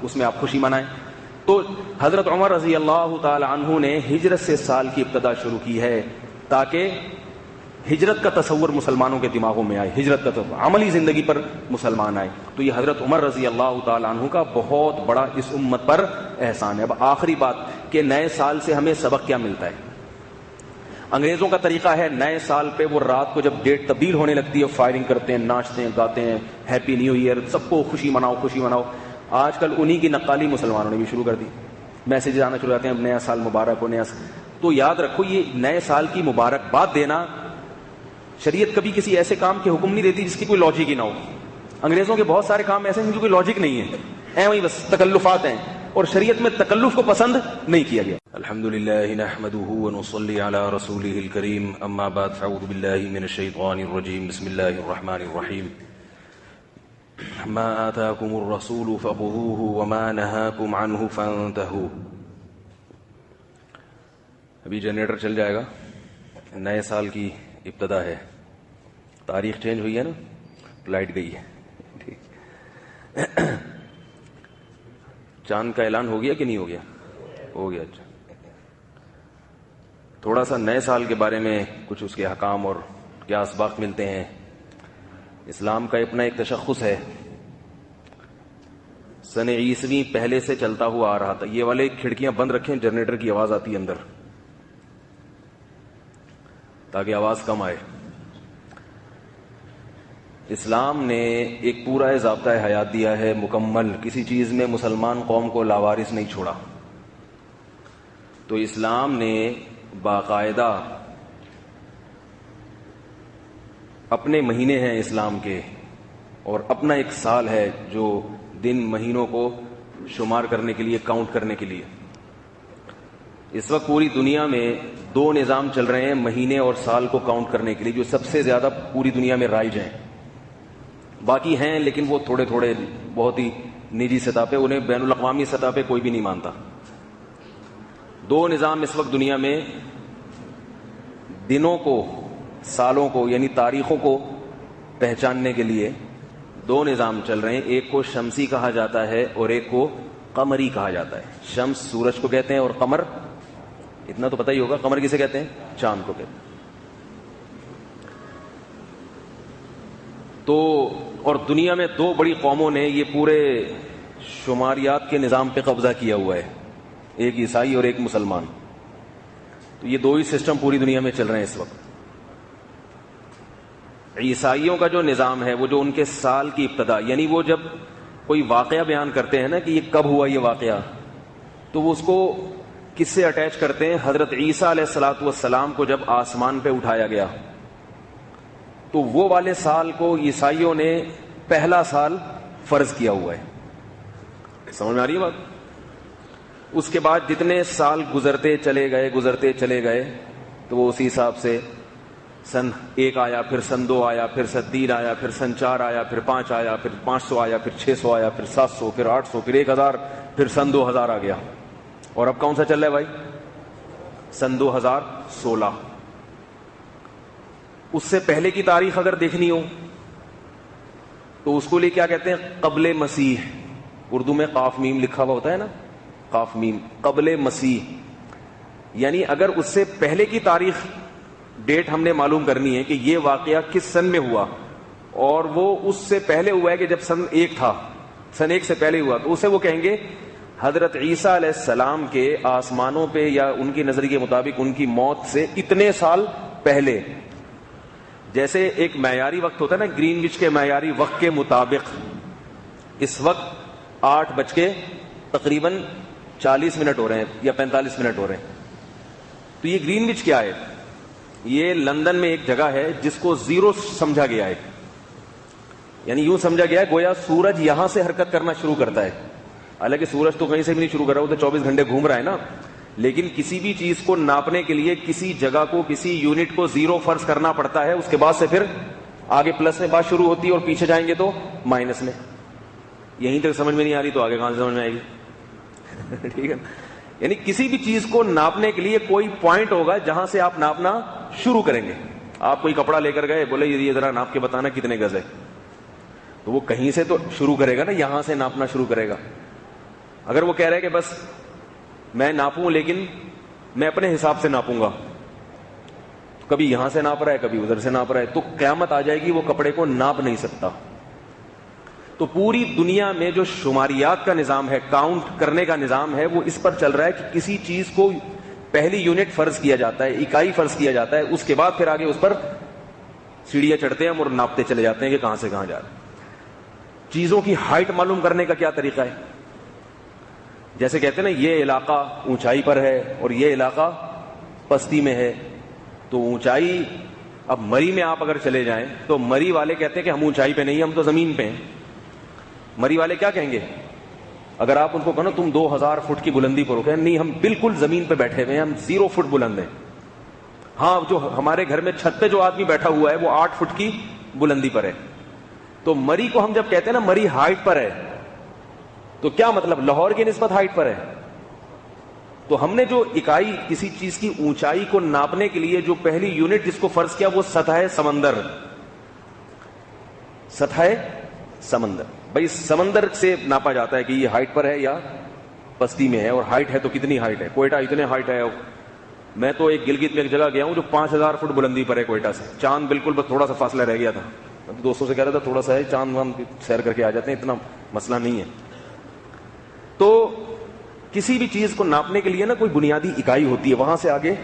اس میں آپ خوشی منائیں. تو حضرت عمر رضی اللہ تعالی عنہ نے ہجرت سے سال کی ابتدا شروع کی ہے تاکہ ہجرت کا تصور مسلمانوں کے دماغوں میں آئے, ہجرت کا تصور عملی زندگی پر مسلمان آئے. تو یہ حضرت عمر رضی اللہ تعالی عنہ کا بہت بڑا اس امت پر احسان ہے. اب آخری بات کہ نئے سال سے ہمیں سبق کیا ملتا ہے. انگریزوں کا طریقہ ہے نئے سال پہ وہ رات کو جب ڈیٹ تبدیل ہونے لگتی ہے فائرنگ کرتے ہیں, ناچتے ہیں, گاتے ہیں, ہیپی نیو ایئر, سب کو خوشی مناؤ خوشی مناؤ. آج کل انہی کی نقالی مسلمانوں نے بھی شروع کر دی, میسیج آنا شروع کرتے ہیں نیا سال مبارک ہو, نیا سال. تو یاد رکھو یہ نئے سال کی مبارکباد دینا, شریعت کبھی کسی ایسے کام کے حکم نہیں دیتی جس کی کوئی لاجک ہی نہ ہو. انگریزوں کے بہت سارے کام ایسے ہیں جو کوئی لاجک نہیں ہے, وہی بس تکلفات ہیں, اور شریعت میں تکلف کو پسند نہیں کیا گیا. الحمدللہ نحمده ونصلی علی رسولہ الکریم, اما بعد فاعوذ باللہ من الشیطان الرجیم, بسم اللہ الرحمن الرحیم. ما آتاکم الرسول فخذوه وما نہاکم عنہ فانتہوا. ابھی جنریٹر چل جائے گا, نئے سال کی ابتدا ہے, تاریخ چینج ہوئی ہے نا, لائٹ گئی ہے. چاند کا اعلان ہو گیا کہ نہیں ہو گیا؟ ہو گیا. اچھا, تھوڑا سا نئے سال کے بارے میں کچھ اس کے احکام اور کیا اسباق ملتے ہیں. اسلام کا اپنا ایک تشخص ہے. سن عیسوی پہلے سے چلتا ہوا آ رہا تھا. یہ والے کھڑکیاں بند رکھیں, جنریٹر کی آواز آتی ہے اندر, تاکہ آواز کم آئے. اسلام نے ایک پورا ضابطہ حیات دیا ہے مکمل, کسی چیز میں مسلمان قوم کو لاوارث نہیں چھوڑا. تو اسلام نے باقاعدہ اپنے مہینے ہیں اسلام کے, اور اپنا ایک سال ہے جو دن مہینوں کو شمار کرنے کے لیے, کاؤنٹ کرنے کے لیے. اس وقت پوری دنیا میں 2 نظام چل رہے ہیں مہینے اور سال کو کاؤنٹ کرنے کے لیے, جو سب سے زیادہ پوری دنیا میں رائج ہیں. باقی ہیں لیکن وہ تھوڑے تھوڑے بہت ہی نجی سطح پہ, انہیں بین الاقوامی سطح پہ کوئی بھی نہیں مانتا. 2 نظام اس وقت دنیا میں دنوں کو, سالوں کو یعنی تاریخوں کو پہچاننے کے لیے 2 نظام چل رہے ہیں. ایک کو شمسی کہا جاتا ہے اور ایک کو قمری کہا جاتا ہے. شمس سورج کو کہتے ہیں, اور قمر, اتنا تو پتہ ہی ہوگا, قمر کسے کہتے ہیں؟ چاند کو کہتے ہیں. تو اور دنیا میں 2 بڑی قوموں نے یہ پورے شماریات کے نظام پہ قبضہ کیا ہوا ہے, ایک عیسائی اور ایک مسلمان. تو یہ 2 ہی سسٹم پوری دنیا میں چل رہے ہیں اس وقت. عیسائیوں کا جو نظام ہے وہ جو ان کے سال کی ابتدا, یعنی وہ جب کوئی واقعہ بیان کرتے ہیں نا کہ یہ کب ہوا یہ واقعہ, تو وہ اس کو کس سے اٹیچ کرتے ہیں؟ حضرت عیسیٰ علیہ الصلوۃ والسلام کو جب آسمان پہ اٹھایا گیا تو وہ والے سال کو عیسائیوں نے پہلا سال فرض کیا ہوا ہے. سمجھ میں آ رہی ہے بات؟ اس کے بعد جتنے سال گزرتے چلے گئے تو وہ اسی حساب سے سن 1 آیا, پھر سن 2 آیا, پھر سن 3 آیا, پھر سن 4 آیا, پھر 5 آیا, پھر 500 آیا, پھر 600 آیا, پھر 700, پھر 800, پھر 1000, پھر سن 2000 آ گیا. اور اب کون سا چل رہا ہے بھائی؟ سن 2016. اس سے پہلے کی تاریخ اگر دیکھنی ہو تو اس کو لیے کیا کہتے ہیں؟ قبل مسیح. اردو میں قاف میم لکھا ہوا ہوتا ہے نا, قاف میم, قبل مسیح. یعنی اگر اس سے پہلے کی تاریخ ڈیٹ ہم نے معلوم کرنی ہے کہ یہ واقعہ کس سن میں ہوا, اور وہ اس سے پہلے ہوا ہے کہ جب سن 1 تھا, سن 1 سے پہلے ہوا, تو اسے وہ کہیں گے حضرت عیسیٰ علیہ السلام کے آسمانوں پہ, یا ان کی نظریے کے مطابق ان کی موت سے اتنے سال پہلے. جیسے ایک معیاری وقت ہوتا ہے نا, گرین وچ کے معیاری وقت کے مطابق اس وقت 8 بج کے تقریباً 40 منٹ ہو رہے ہیں یا 45 منٹ ہو رہے ہیں. تو یہ گرین وچ کیا ہے؟ یہ لندن میں ایک جگہ ہے جس کو 0 سمجھا گیا ہے. یعنی یوں سمجھا گیا ہے گویا سورج یہاں سے حرکت کرنا شروع کرتا ہے. حالانکہ سورج تو کہیں سے بھی نہیں شروع کر رہا, وہ تو 24 گھنٹے گھوم رہا ہے نا. لیکن کسی بھی چیز کو ناپنے کے لیے کسی جگہ کو, کسی یونٹ کو 0 فرض کرنا پڑتا ہے, اس کے بعد سے پھر آگے پلس میں بات شروع ہوتی ہے, اور پیچھے جائیں گے تو مائنس میں. یہیں تک سمجھ میں نہیں آ رہی تو آگے کہاں سے سمجھ میں آئے گی؟ ٹھیک ہے. یعنی کسی بھی چیز کو ناپنے کے لیے کوئی پوائنٹ ہوگا جہاں سے آپ ناپنا شروع کریں گے. آپ کوئی کپڑا لے کر گئے, بولے یہ ذرا ناپ کے بتانا کتنے گز ہے, تو وہ کہیں سے تو شروع کرے گا نا, یہاں سے ناپنا شروع کرے گا. اگر وہ کہہ رہے کہ بس میں ناپوں لیکن میں اپنے حساب سے ناپوں گا، کبھی یہاں سے ناپ رہا ہے کبھی ادھر سے ناپ رہا ہے، تو قیامت آ جائے گی وہ کپڑے کو ناپ نہیں سکتا. تو پوری دنیا میں جو شماریات کا نظام ہے، کاؤنٹ کرنے کا نظام ہے، وہ اس پر چل رہا ہے کہ کسی چیز کو پہلی یونٹ فرض کیا جاتا ہے، اکائی فرض کیا جاتا ہے، اس کے بعد پھر آگے اس پر سیڑھیاں چڑھتے ہیں اور ناپتے چلے جاتے ہیں کہ کہاں سے کہاں جا رہے ہیں. چیزوں کی ہائٹ معلوم کرنے کا کیا طریقہ ہے؟ جیسے کہتے ہیں نا یہ علاقہ اونچائی پر ہے اور یہ علاقہ پستی میں ہے. تو اونچائی، اب مری میں آپ اگر چلے جائیں تو مری والے کہتے ہیں کہ ہم اونچائی پہ نہیں، ہم تو زمین پہ ہیں. مری والے کیا کہیں گے اگر آپ ان کو کہو تم 2000 فٹ کی بلندی پر ہو، کہ نہیں ہم بالکل زمین پہ بیٹھے ہوئے ہیں، ہم 0 فٹ بلند ہیں. ہاں جو ہمارے گھر میں چھت پہ جو آدمی بیٹھا ہوا ہے وہ 8 فٹ کی بلندی پر ہے. تو مری کو ہم جب کہتے ہیں نا مری ہائٹ پر ہے، تو کیا مطلب لاہور کی نسبت ہائٹ پر ہے. تو ہم نے جو اکائی کسی چیز کی اونچائی کو ناپنے کے لیے جو پہلی یونٹ جس کو فرض کیا وہ سطح سمندر. سطح سمندر، بھائی سمندر سے ناپا جاتا ہے کہ یہ ہائٹ پر ہے یا پستی میں ہے، اور ہائٹ ہے تو کتنی ہائٹ ہے. کوئٹہ اتنے ہائٹ ہے. میں تو ایک گلگت میں ایک جگہ گیا ہوں جو 5000 فٹ بلندی پر ہے کوئٹہ سے. چاند بالکل بس تھوڑا سا فاصلہ رہ گیا تھا. دوستوں سے کہہ رہا تھا تھوڑا سا ہے، چاند وام سیر کر کے آ جاتے ہیں، اتنا مسئلہ نہیں ہے. تو کسی بھی چیز کو ناپنے کے لیے نا کوئی بنیادی اکائی ہوتی ہے، وہاں سے آگے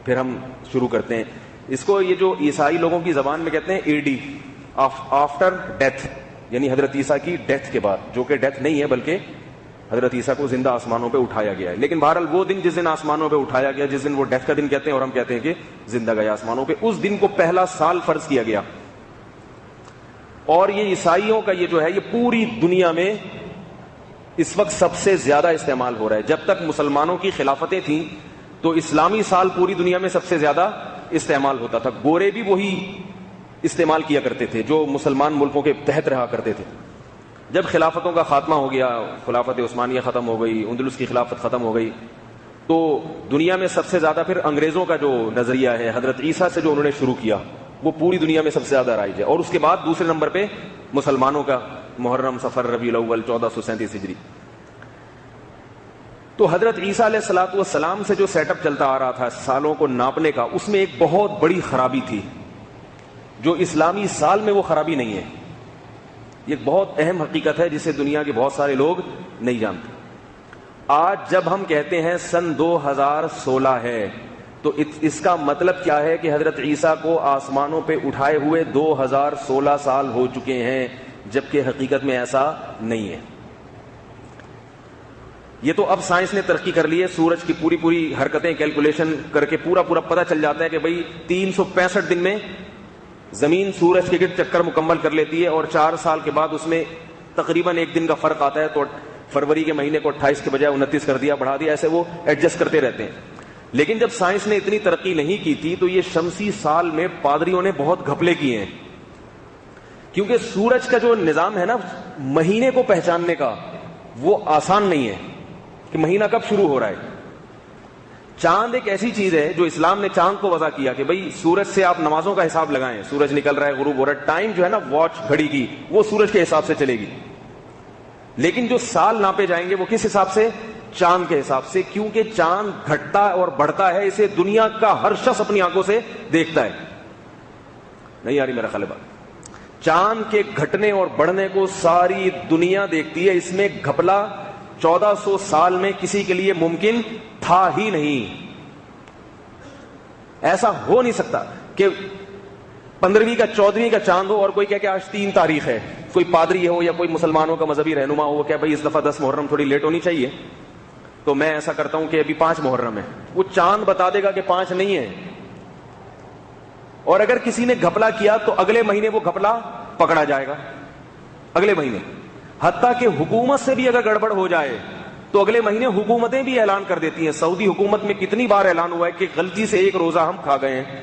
پھر ہم شروع کرتے ہیں. اس کو یہ جو عیسائی لوگوں کی زبان میں کہتے ہیں AD، آفٹر ڈیتھ، یعنی حضرت عیسیٰ کی ڈیتھ کے بعد، جو کہ ڈیتھ نہیں ہے بلکہ حضرت عیسیٰ کو زندہ آسمانوں پہ اٹھایا گیا ہے. لیکن بہرحال وہ دن جس دن آسمانوں پہ اٹھایا گیا، جس دن وہ ڈیتھ کا دن کہتے ہیں اور ہم کہتے ہیں کہ زندہ گیا آسمانوں پہ، اس دن کو پہلا سال فرض کیا گیا. اور یہ عیسائیوں کا یہ جو ہے یہ پوری دنیا میں اس وقت سب سے زیادہ استعمال ہو رہا ہے. جب تک مسلمانوں کی خلافتیں تھیں تو اسلامی سال پوری دنیا میں سب سے زیادہ استعمال ہوتا تھا. گورے بھی وہی استعمال کیا کرتے تھے جو مسلمان ملکوں کے تحت رہا کرتے تھے. جب خلافتوں کا خاتمہ ہو گیا، خلافت عثمانیہ ختم ہو گئی، اندلس کی خلافت ختم ہو گئی، تو دنیا میں سب سے زیادہ پھر انگریزوں کا جو نظریہ ہے حضرت عیسیٰ سے جو انہوں نے شروع کیا وہ پوری دنیا میں سب سے زیادہ رائج ہے. اور اس کے بعد دوسرے نمبر پہ مسلمانوں کا محرم، صفر، ربیع الاول 1437 ہجری. تو حضرت عیسیٰ علیہ الصلوۃ والسلام سے جو سیٹ اپ چلتا آ رہا تھا سالوں کو ناپنے کا، اس میں ایک بہت بڑی خرابی تھی جو اسلامی سال میں وہ خرابی نہیں ہے. یہ بہت اہم حقیقت ہے جسے دنیا کے بہت سارے لوگ نہیں جانتے. آج جب ہم کہتے ہیں سن 2016 ہے تو اس کا مطلب کیا ہے کہ حضرت عیسیٰ کو آسمانوں پہ اٹھائے ہوئے 2016 سال ہو چکے ہیں، جبکہ حقیقت میں ایسا نہیں ہے. یہ تو اب سائنس نے ترقی کر لی ہے، سورج کی پوری حرکتیں کیلکولیشن کر کے پورا پتہ چل جاتا ہے کہ بھئی 365 دن میں زمین سورج کے گرد چکر مکمل کر لیتی ہے، اور 4 سال کے بعد اس میں تقریباً 1 دن کا فرق آتا ہے. تو فروری کے مہینے کو 28 کے بجائے 29 کر دیا، بڑھا دیا، ایسے وہ ایڈجسٹ کرتے رہتے ہیں. لیکن جب سائنس نے اتنی ترقی نہیں کی تھی تو یہ شمسی سال میں پادریوں نے بہت گھپلے کیے ہیں، کیونکہ سورج کا جو نظام ہے نا مہینے کو پہچاننے کا، وہ آسان نہیں ہے کہ مہینہ کب شروع ہو رہا ہے. چاند ایک ایسی چیز ہے جو اسلام نے چاند کو وضع کیا کہ بھئی سورج سے آپ نمازوں کا حساب لگائیں، سورج نکل رہا ہے، غروب ہو رہا ہے، ٹائم جو ہے نا واچ گھڑی کی وہ سورج کے حساب سے چلے گی. لیکن جو سال ناپے جائیں گے وہ کس حساب سے؟ چاند کے حساب سے، کیونکہ چاند گھٹتا اور بڑھتا ہے، اسے دنیا کا ہر شخص اپنی آنکھوں سے دیکھتا ہے. نہیں آ رہی میرا خیال بات؟ چاند کے گھٹنے اور بڑھنے کو ساری دنیا دیکھتی ہے. اس میں گھپلا 1400 سال میں کسی کے لیے ممکن تھا ہی نہیں. ایسا ہو نہیں سکتا کہ 15ویں کا 14ویں کا چاند ہو اور کوئی کہے کہ آج 3 تاریخ ہے، کوئی پادری ہو یا کوئی مسلمانوں کا مذہبی رہنما ہو وہ کہ بھائی اس دفعہ 10 محرم تھوڑی لیٹ ہونی چاہیے، تو میں ایسا کرتا ہوں کہ ابھی 5 محرم ہے. وہ چاند بتا دے گا کہ 5 نہیں ہے. اور اگر کسی نے گھپلا کیا تو اگلے مہینے وہ گھپلا پکڑا جائے گا، اگلے مہینے. حتیٰ کہ حکومت سے بھی اگر گڑبڑ ہو جائے تو اگلے مہینے حکومتیں بھی اعلان کر دیتی ہیں. سعودی حکومت میں کتنی بار اعلان ہوا ہے کہ غلطی سے 1 روزہ ہم کھا گئے ہیں.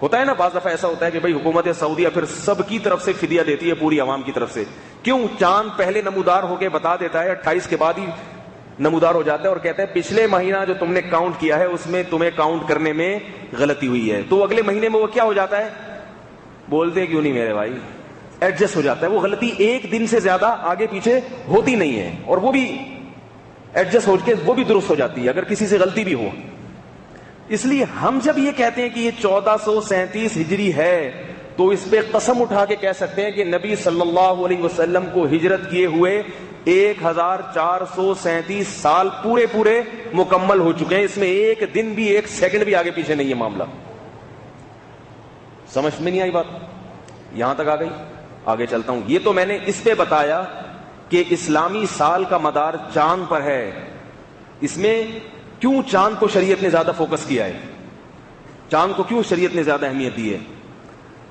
ہوتا ہے نا بعض دفعہ ایسا ہوتا ہے کہ بھئی حکومت سعودیہ پھر سب کی طرف سے فدیہ دیتی ہے، پوری عوام کی طرف سے. کیوں؟ چاند پہلے نمودار ہو کے بتا دیتا ہے، 28 کے بعد ہی نمودار ہو جاتا ہے، اور کہتا ہے پچھلے مہینہ جو تم نے کاؤنٹ کیا ہے اس میں تمہیں کاؤنٹ کرنے میں غلطی ہوئی ہے. تو اگلے مہینے میں وہ کیا ہو جاتا ہے؟ بولتے کیوں نہیں میرے بھائی؟ ایڈجسٹ ہو جاتا ہے. وہ غلطی 1 دن سے زیادہ آگے پیچھے ہوتی نہیں ہے، اور وہ بھی ایڈجسٹ ہو کے وہ بھی درست ہو جاتی ہے اگر کسی سے غلطی بھی ہو. اس لیے ہم جب یہ کہتے ہیں کہ یہ 1437 ہجری ہے تو اس پہ قسم اٹھا کے کہہ سکتے ہیں کہ نبی صلی اللہ علیہ وسلم کو ہجرت کیے ہوئے 1437 سال پورے مکمل ہو چکے ہیں. اس میں ایک دن بھی ایک سیکنڈ بھی آگے پیچھے نہیں ہے معاملہ. سمجھ میں نہیں آئی بات؟ یہاں تک آ گئی؟ آگے چلتا ہوں. یہ تو میں نے اس پہ بتایا کہ اسلامی سال کا مدار چاند پر ہے. اس میں کیوں چاند کو شریعت نے زیادہ فوکس کیا ہے, چاند کو کیوں شریعت نے زیادہ اہمیت دی ہے؟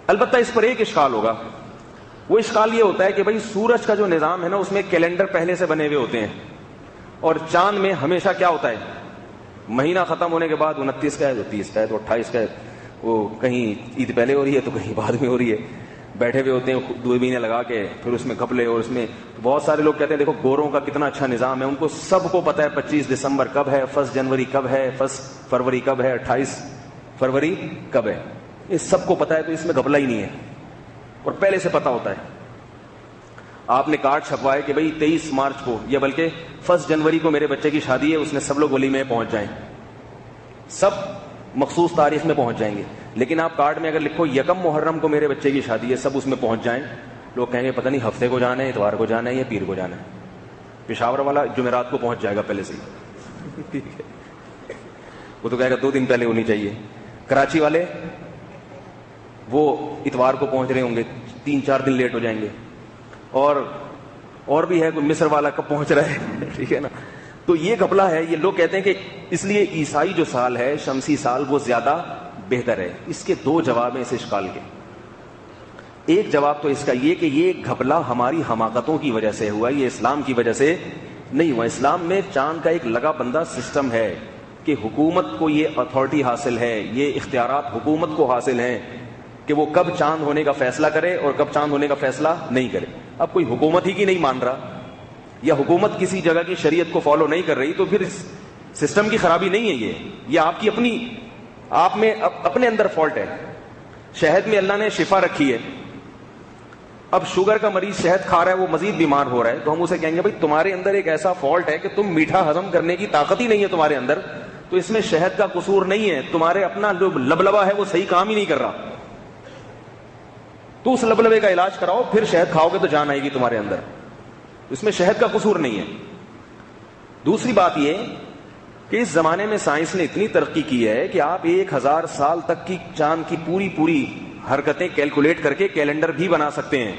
البتہ اس پر ایک اشکال ہوگا. وہ اشکال یہ ہوتا ہے کہ بھئی سورج کا جو نظام ہے نا اس میں کیلنڈر پہلے سے بنے ہوئے ہوتے ہیں, اور چاند میں ہمیشہ کیا ہوتا ہے, مہینہ ختم ہونے کے بعد 29 کا ہے تو 30 کا ہے تو 28 کا ہے, وہ کہیں عید پہلے ہو رہی ہے تو کہیں بعد میں ہو رہی ہے. بیٹھے ہوئے ہوتے ہیں دوربینیں لگا کے, پھر اس میں گھپلے, اور اس میں بہت سارے لوگ کہتے ہیں دیکھو گوروں کا کتنا اچھا نظام ہے, ان کو سب کو پتا ہے 25 دسمبر کب ہے, 1 جنوری کب ہے, 1 فروری کب ہے, 28 فروری کب ہے, یہ سب کو پتا ہے. تو اس میں گھپلا ہی نہیں ہے اور پہلے سے پتا ہوتا ہے. آپ نے کارڈ چھپوائے کہ بھئی 23 مارچ کو یا بلکہ 1 جنوری کو میرے بچے کی شادی ہے, اس میں سب لوگ ولی میں پہنچ جائیں, سب مخصوص تاریخ میں پہنچ جائیں گے. لیکن آپ کارڈ میں اگر لکھو 1 محرم کو میرے بچے کی شادی ہے, سب اس میں پہنچ جائیں, لوگ کہیں گے پتہ نہیں ہفتے کو جانا ہے, اتوار کو جانا ہے یا پیر کو جانا ہے. پشاور والا جمعرات کو پہنچ جائے گا پہلے سے ہی, وہ تو کہے گا 2 دن پہلے ہونی چاہیے. کراچی والے وہ اتوار کو پہنچ رہے ہوں گے, 3-4 دن لیٹ ہو جائیں گے. اور بھی ہے کوئی مصر والا کب پہنچ رہا ہے, ٹھیک ہے نا. تو یہ گھپلا ہے. یہ لوگ کہتے ہیں کہ اس لیے عیسائی جو سال ہے, شمسی سال, وہ زیادہ بہتر ہے. اس کے 2 جواب ہیں اس اشکال کے. ایک جواب تو اس کا یہ کہ یہ گھپلا ہماری حماقتوں کی وجہ سے ہوا, یہ اسلام کی وجہ سے نہیں ہوا. اسلام میں چاند کا ایک لگا بندہ سسٹم ہے کہ حکومت کو یہ اتھارٹی حاصل ہے, یہ اختیارات حکومت کو حاصل ہیں کہ وہ کب چاند ہونے کا فیصلہ کرے اور کب چاند ہونے کا فیصلہ نہیں کرے. اب کوئی حکومت ہی کی نہیں مان رہا یا حکومت کسی جگہ کی شریعت کو فالو نہیں کر رہی تو پھر سسٹم کی خرابی نہیں ہے, یہ آپ کی آپ میں اپنے اندر فالٹ ہے. شہد میں اللہ نے شفا رکھی ہے, اب شوگر کا مریض شہد کھا رہا ہے, وہ مزید بیمار ہو رہا ہے, تو ہم اسے کہیں گے بھائی تمہارے اندر ایک ایسا فالٹ ہے کہ تم میٹھا ہضم کرنے کی طاقت ہی نہیں ہے تمہارے اندر, تو اس میں شہد کا قصور نہیں ہے, تمہارے اپنا جو لبلبا ہے وہ صحیح کام ہی نہیں کر رہا, تو اس لبلبے کا علاج کراؤ, پھر شہد کھاؤ گے تو جان آئے گی تمہارے اندر. اس میں شہد کا قصور نہیں ہے. دوسری بات یہ کہ اس زمانے میں سائنس نے اتنی ترقی کی ہے کہ آپ 1000 سال تک کی چاند کی پوری حرکتیں کیلکولیٹ کر کے کیلنڈر بھی بنا سکتے ہیں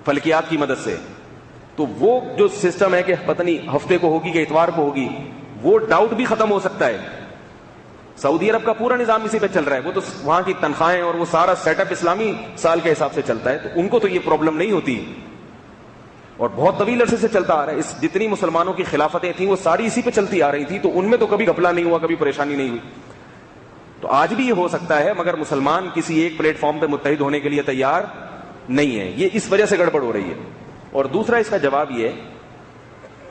فلکیات کی مدد سے. تو وہ جو سسٹم ہے کہ پتہ نہیں ہفتے کو ہوگی کہ اتوار کو ہوگی, وہ ڈاؤٹ بھی ختم ہو سکتا ہے. سعودی عرب کا پورا نظام اسی پہ چل رہا ہے, وہ تو وہاں کی تنخواہیں اور وہ سارا سیٹ اپ اسلامی سال کے حساب سے چلتا ہے, تو ان کو تو یہ پرابلم نہیں ہوتی اور بہت طویل عرصے سے چلتا آ رہا ہے. اس جتنی مسلمانوں کی خلافتیں تھیں وہ ساری اسی پہ چلتی آ رہی تھی, تو ان میں تو کبھی گھپلا نہیں ہوا, کبھی پریشانی نہیں ہوئی. تو آج بھی یہ ہو سکتا ہے, مگر مسلمان کسی ایک پلیٹ فارم پہ متحد ہونے کے لیے تیار نہیں ہے. یہ اس وجہ سے گڑبڑ ہو رہی ہے. اور دوسرا اس کا جواب یہ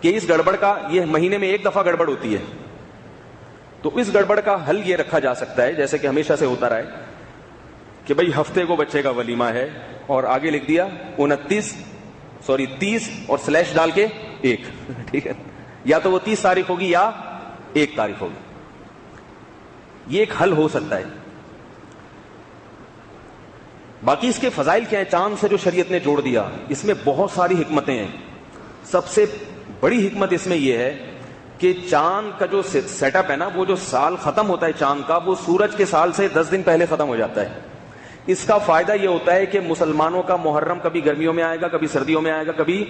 کہ اس گڑبڑ کا, یہ مہینے میں ایک دفعہ گڑبڑ ہوتی ہے, تو اس گڑبڑ کا حل یہ رکھا جا سکتا ہے جیسے کہ ہمیشہ سے ہوتا رہا ہے کہ بھئی ہفتے کو بچے کا ولیمہ ہے, اور آگے لکھ دیا 30 اور سلیش ڈال کے 1, ٹھیک ہے, یا تو وہ 30 تاریخ ہوگی یا 1 تاریخ ہوگی. یہ ایک حل ہو سکتا ہے. باقی اس کے فضائل کیا ہیں؟ چاند سے جو شریعت نے جوڑ دیا, اس میں بہت ساری حکمتیں ہیں. سب سے بڑی حکمت اس میں یہ ہے کہ چاند کا جو سیٹ اپ ہے نا, وہ جو سال ختم ہوتا ہے چاند کا, وہ سورج کے سال سے 10 دن پہلے ختم ہو جاتا ہے. اس کا فائدہ یہ ہوتا ہے کہ مسلمانوں کا محرم کبھی گرمیوں میں آئے گا, کبھی سردیوں میں آئے گا, کبھی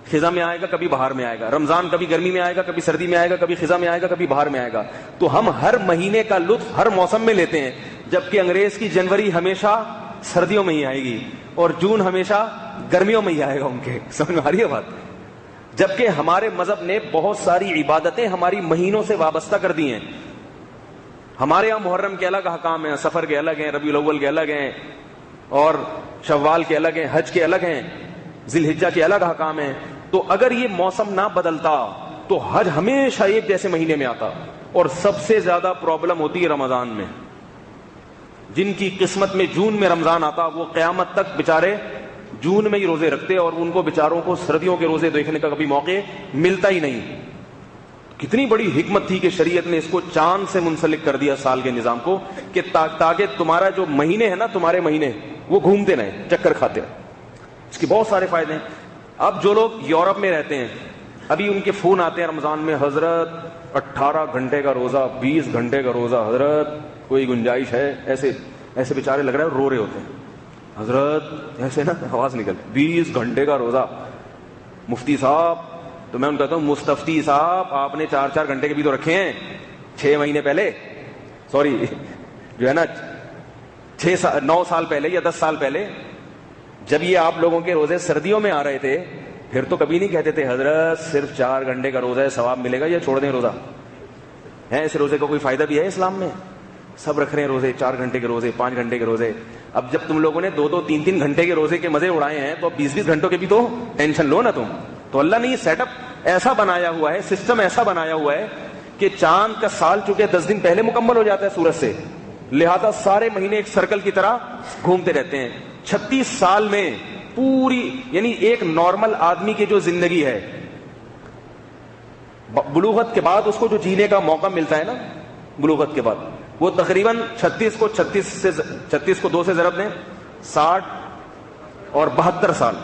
خزاں میں آئے گا, کبھی بہار میں آئے گا. رمضان کبھی گرمی میں آئے گا, کبھی سردی میں آئے گا, کبھی خزاں میں آئے گا, کبھی بہار میں آئے گا. تو ہم ہر مہینے کا لطف ہر موسم میں لیتے ہیں, جبکہ انگریز کی جنوری ہمیشہ سردیوں میں ہی آئے گی اور جون ہمیشہ گرمیوں میں ہی آئے گا ان کے. سمجھ میں آ رہی ہے بات؟ جبکہ ہمارے مذہب نے بہت ساری عبادتیں ہماری مہینوں سے وابستہ کر دی ہیں. ہمارے یہاں محرم کے الگ احکام ہیں, سفر کے الگ ہیں, ربیع الاول کے الگ ہیں, اور شوال کے الگ ہیں, حج کے الگ ہیں, ذی الحجہ کے الگ احکام ہیں. تو اگر یہ موسم نہ بدلتا تو حج ہمیشہ ایک جیسے مہینے میں آتا. اور سب سے زیادہ پرابلم ہوتی ہے رمضان میں. جن کی قسمت میں جون میں رمضان آتا وہ قیامت تک بےچارے جون میں ہی روزے رکھتے اور ان کو بیچاروں کو سردیوں کے روزے دیکھنے کا کبھی موقع ملتا ہی نہیں. کتنی بڑی حکمت تھی کہ شریعت نے اس کو چاند سے منسلک کر دیا سال کے نظام کو, کہ تاکہ تمہارا جو مہینے ہیں نا, تمہارے مہینے وہ گھومتے رہیں, چکر کھاتے رہیں. اس کے بہت سارے فائدے ہیں. اب جو لوگ یورپ میں رہتے ہیں, ابھی ان کے فون آتے ہیں رمضان میں, حضرت 18 گھنٹے کا روزہ, 20 گھنٹے کا روزہ, حضرت کوئی گنجائش ہے؟ ایسے ایسے بیچارے لگ رہا ہے رو رہے ہوتے ہیں, حضرت ایسے نا آواز نکل, 20 گھنٹے کا روزہ. مفتی صاحب, تو میں ان کہتا ہوں مستفتی صاحب آپ نے 4 گھنٹے کے بھی تو رکھے ہیں 6 مہینے پہلے, سوری جو ہے نا 9 سال پہلے یا 10 سال پہلے, جب یہ آپ لوگوں کے روزے سردیوں میں آ رہے تھے, پھر تو کبھی نہیں کہتے تھے حضرت صرف 4 گھنٹے کا روزہ ہے, ثواب ملے گا یا چھوڑ دیں روزہ. ہے اس روزے کا کوئی فائدہ بھی ہے اسلام میں؟ سب رکھ رہے ہیں روزے, 4 گھنٹے کے روزے, 5 گھنٹے کے روزے. اب جب تم لوگوں نے 2-2, 3-3 گھنٹے کے روزے کے مزے اڑائے ہیں, تو اب 20-20 گھنٹوں کے بھی تو ٹینشن لو نا تم. تو اللہ نے یہ سیٹ اپ ایسا بنایا ہوا ہے, سسٹم ایسا بنایا ہوا ہے کہ چاند کا سال چونکہ 10 دن پہلے مکمل ہو جاتا ہے سورج سے, لہذا سارے مہینے ایک سرکل کی طرح گھومتے رہتے ہیں. 36 سال میں پوری, یعنی ایک نارمل آدمی کی جو زندگی ہے, بلوغت کے بعد اس کو جو جینے کا موقع ملتا ہے نا, بلوغت کے بعد, وہ تقریباً 36 کو 2 سے ضرب دیں, 60 اور 72 سال,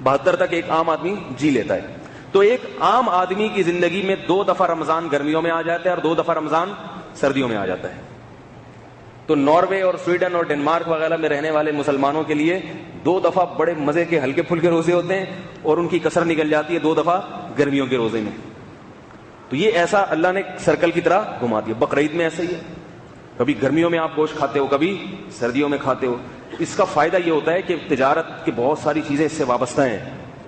72 تک ایک عام آدمی جی لیتا ہے. تو ایک عام آدمی کی زندگی میں 2 دفعہ رمضان گرمیوں میں آ جاتا ہے اور 2 دفعہ رمضان سردیوں میں آ جاتا ہے. تو ناروے اور سویڈن اور ڈنمارک وغیرہ میں رہنے والے مسلمانوں کے لیے 2 دفعہ بڑے مزے کے ہلکے پھلکے روزے ہوتے ہیں, اور ان کی کسر نکل جاتی ہے 2 دفعہ گرمیوں کے روزے میں. تو یہ ایسا اللہ نے سرکل کی طرح گھما دیا. بقرعید میں ایسا ہی ہے, کبھی گرمیوں میں آپ گوشت کھاتے ہو, کبھی سردیوں میں کھاتے ہو. اس کا فائدہ یہ ہوتا ہے کہ تجارت کی بہت ساری چیزیں اس سے وابستہ ہیں,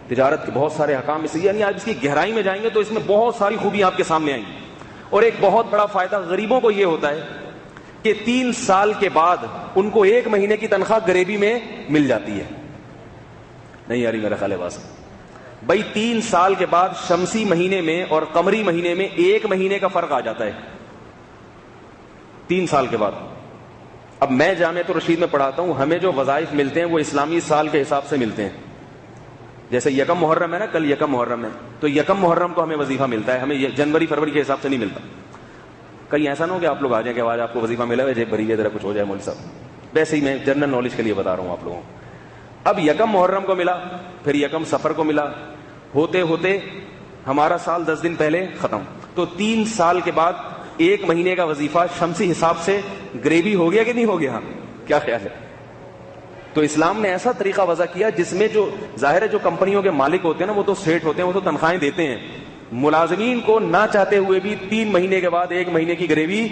تجارت کے بہت سارے حکام اس سے, یعنی آپ اس کی گہرائی میں جائیں گے تو اس میں بہت ساری خوبیاں آپ کے سامنے آئیں گی. اور ایک بہت بڑا فائدہ غریبوں کو یہ ہوتا ہے کہ 3 سال کے بعد ان کو 1 مہینے کی تنخواہ غریبی میں مل جاتی ہے. نہیں یاری میرا خیال ہے بس بھائی, 3 سال کے بعد شمسی مہینے میں اور قمری مہینے میں 1 مہینے کا فرق آ جاتا ہے 3 سال کے بعد. اب میں جامعۃ الرشید میں پڑھاتا ہوں, ہمیں جو وظائف ملتے ہیں وہ اسلامی سال کے حساب سے ملتے ہیں. جیسے 1 محرم ہے نا, کل 1 محرم ہے, تو 1 محرم کو ہمیں وظیفہ ملتا ہے, ہمیں جنوری فروری کے حساب سے نہیں ملتا. کہیں ایسا نہ ہو کہ آپ لوگ آ جائیں کہ آج آپ کو وظیفہ ملا ہے, جیب بھری ہے, ذرا کچھ ہو جائے مولوی صاحب. ویسے ہی میں جنرل نالج کے لیے بتا رہا ہوں آپ لوگوں کو. اب 1 محرم کو ملا, پھر 1 صفر کو ملا, ہوتے ہوتے ہمارا سال 10 دن پہلے ختم. تو 3 سال کے بعد 1 مہینے کا وظیفہ شمسی حساب سے گریبی ہو گیا کہ نہیں ہو گیا؟ کیا خیال ہے؟ تو اسلام نے ایسا طریقہ وضع کیا جس میں جو ظاہر ہے جو کمپنیوں کے مالک ہوتے ہیں نا, وہ تو سیٹ ہوتے ہیں, وہ تو تنخواہیں دیتے ہیں. ملازمین کو نہ چاہتے ہوئے بھی 3 مہینے کے بعد 1 مہینے کی گریوی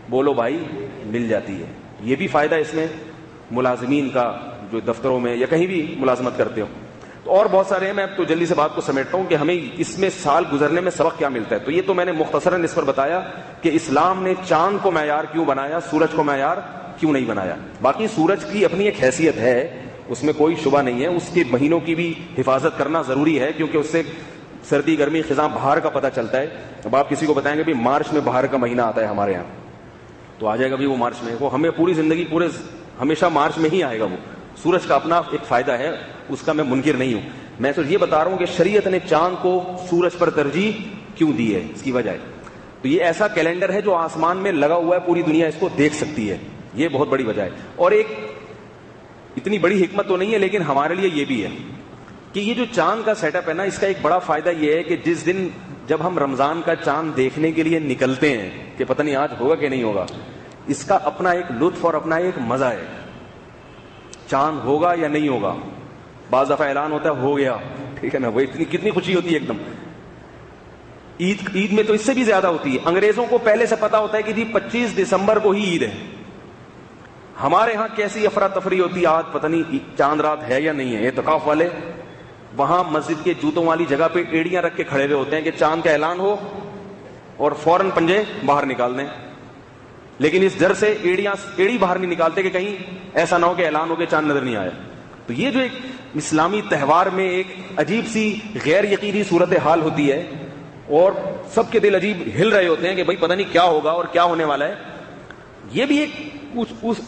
بولو بھائی مل جاتی ہے. یہ بھی فائدہ اس میں ملازمین کا جو دفتروں میں یا کہیں بھی ملازمت کرتے ہو. تو اور بہت سارے ہیں, میں تو جلدی سے بات کو سمیٹتا ہوں کہ ہمیں اس میں سال گزرنے میں سبق کیا ملتا ہے. تو یہ تو میں نے مختصراً اس پر بتایا کہ اسلام نے چاند کو معیار کیوں بنایا, سورج کو معیار کیوں نہیں بنایا. باقی سورج کی اپنی ایک حیثیت ہے, اس میں کوئی شبہ نہیں ہے, اس کے مہینوں کی بھی حفاظت کرنا ضروری ہے, کیونکہ اس سے سردی گرمی خزاں بہار کا پتہ چلتا ہے. اب آپ کسی کو بتائیں گے بھی مارچ میں بہار کا مہینہ آتا ہے ہمارے یہاں, تو آ جائے گا بھی وہ مارچ میں, وہ ہمیں پوری زندگی ہمیشہ مارچ میں ہی آئے گا. وہ سورج کا اپنا ایک فائدہ ہے, اس کا میں منکر نہیں ہوں. میں تو یہ بتا رہا ہوں کہ شریعت نے چاند کو سورج پر ترجیح کیوں دی ہے, اس کی وجہ ہے. تو یہ ایسا کیلنڈر ہے جو آسمان میں لگا ہوا ہے, پوری دنیا اس کو دیکھ سکتی ہے, یہ بہت بڑی وجہ ہے. اور ایک اتنی بڑی حکمت تو نہیں ہے, لیکن ہمارے لیے یہ بھی ہے کہ یہ جو چاند کا سیٹ اپ ہے نا, اس کا ایک بڑا فائدہ یہ ہے کہ جس دن جب ہم رمضان کا چاند دیکھنے کے لیے نکلتے ہیں کہ پتہ نہیں آج ہوگا کہ نہیں ہوگا, اس کا اپنا ایک لطف اور اپنا ایک مزہ ہے. چاند ہوگا یا نہیں ہوگا, بعض دفعہ اعلان ہوتا ہے ہو گیا, ٹھیک ہے نا, وہ کتنی خوشی ہوتی ہے ایک دم. عید میں تو اس سے بھی زیادہ ہوتی ہے. انگریزوں کو پہلے سے پتا ہوتا ہے کہ جی 25 دسمبر کو ہی عید ہے. ہمارے ہاں کیسی افراتفری ہوتی ہے, آج پتہ نہیں چاند رات ہے یا نہیں ہے. اعتکاف والے وہاں مسجد کے جوتوں والی جگہ پہ ایڑیاں رکھ کے کھڑے ہوئے ہوتے ہیں کہ چاند کا اعلان ہو اور فوراً پنجے باہر نکال دیں. لیکن اس ڈر سے ایڑی باہر نہیں نکالتے کہ کہیں ایسا نہ ہو کہ اعلان ہو کہ چاند نظر نہیں آیا. تو یہ جو ایک اسلامی تہوار میں ایک عجیب سی غیر یقینی صورتحال ہوتی ہے, اور سب کے دل عجیب ہل رہے ہوتے ہیں کہ بھائی پتہ نہیں کیا ہوگا اور کیا ہونے والا ہے. یہ بھی ایک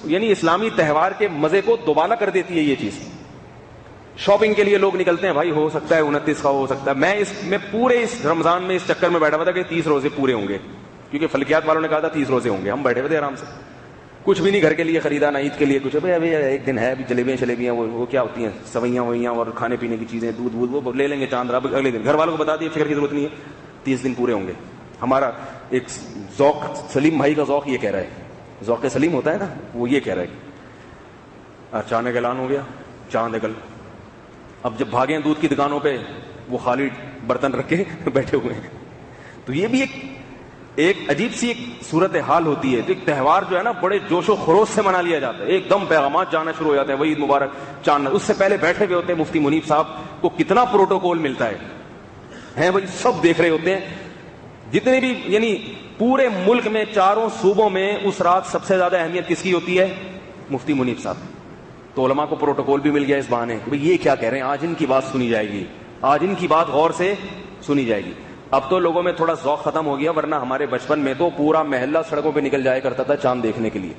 یعنی اسلامی تہوار کے مزے کو دوبالا کر دیتی ہے یہ چیز. شاپنگ کے لیے لوگ نکلتے ہیں بھائی، ہو سکتا ہے 29 کا ہو سکتا ہے. میں پورے اس رمضان میں اس چکر میں بیٹھا ہوا تھا کہ 30 روزے پورے ہوں گے، کیونکہ فلکیات والوں نے کہا تھا 30 روزے ہوں گے. ہم بیٹھے ہوئے تھے آرام سے، کچھ بھی نہیں گھر کے لیے خریدا، نہ عید کے لیے کچھ. ابھی ایک دن ہے، ابھی جلیبیاں وہ کیا ہوتی ہیں، سوئیاں وئیاں اور کھانے پینے کی چیزیں، دودھ وہ لے لیں گے چاند. اب اگلے دن گھر والوں کو بتا دیے، فکر کی ضرورت نہیں ہے، 30 دن پورے ہوں گے. ہمارا ایک ذوق، سلیم بھائی کا ذوق یہ کہہ رہا ہے، ذوق سلیم ہوتا ہے نا، وہ یہ کہہ رہا ہے اچانک اعلان ہو گیا چاند نکل. اب جب بھاگے ہیں دودھ کی دکانوں پہ، وہ خالی برتن رکھ کے بیٹھے ہوئے ہیں. تو یہ بھی ایک عجیب سی ایک صورت حال ہوتی ہے. ایک تہوار جو ہے نا بڑے جوش و خروش سے منا لیا جاتا ہے، ایک دم پیغامات جانا شروع ہو جاتے ہیں، وہی عید مبارک چاند. اس سے پہلے بیٹھے ہوئے ہوتے ہیں مفتی منیب صاحب کو کتنا پروٹوکول ملتا ہے بھائی، سب دیکھ رہے ہوتے ہیں جتنے بھی، یعنی پورے ملک میں چاروں صوبوں میں اس رات سب سے زیادہ اہمیت کس کی ہوتی ہے؟ مفتی منیب صاحب. تو علماء کو پروٹوکول بھی مل گیا اس بہانے کہ یہ کیا کہہ رہے ہیں، آج ان کی بات سنی جائے گی، آج ان کی بات غور سے سنی جائے گی. اب تو لوگوں میں تھوڑا ذوق ختم ہو گیا، ورنہ ہمارے بچپن میں تو پورا محلہ سڑکوں پہ نکل جایا کرتا تھا چاند دیکھنے کے لیے.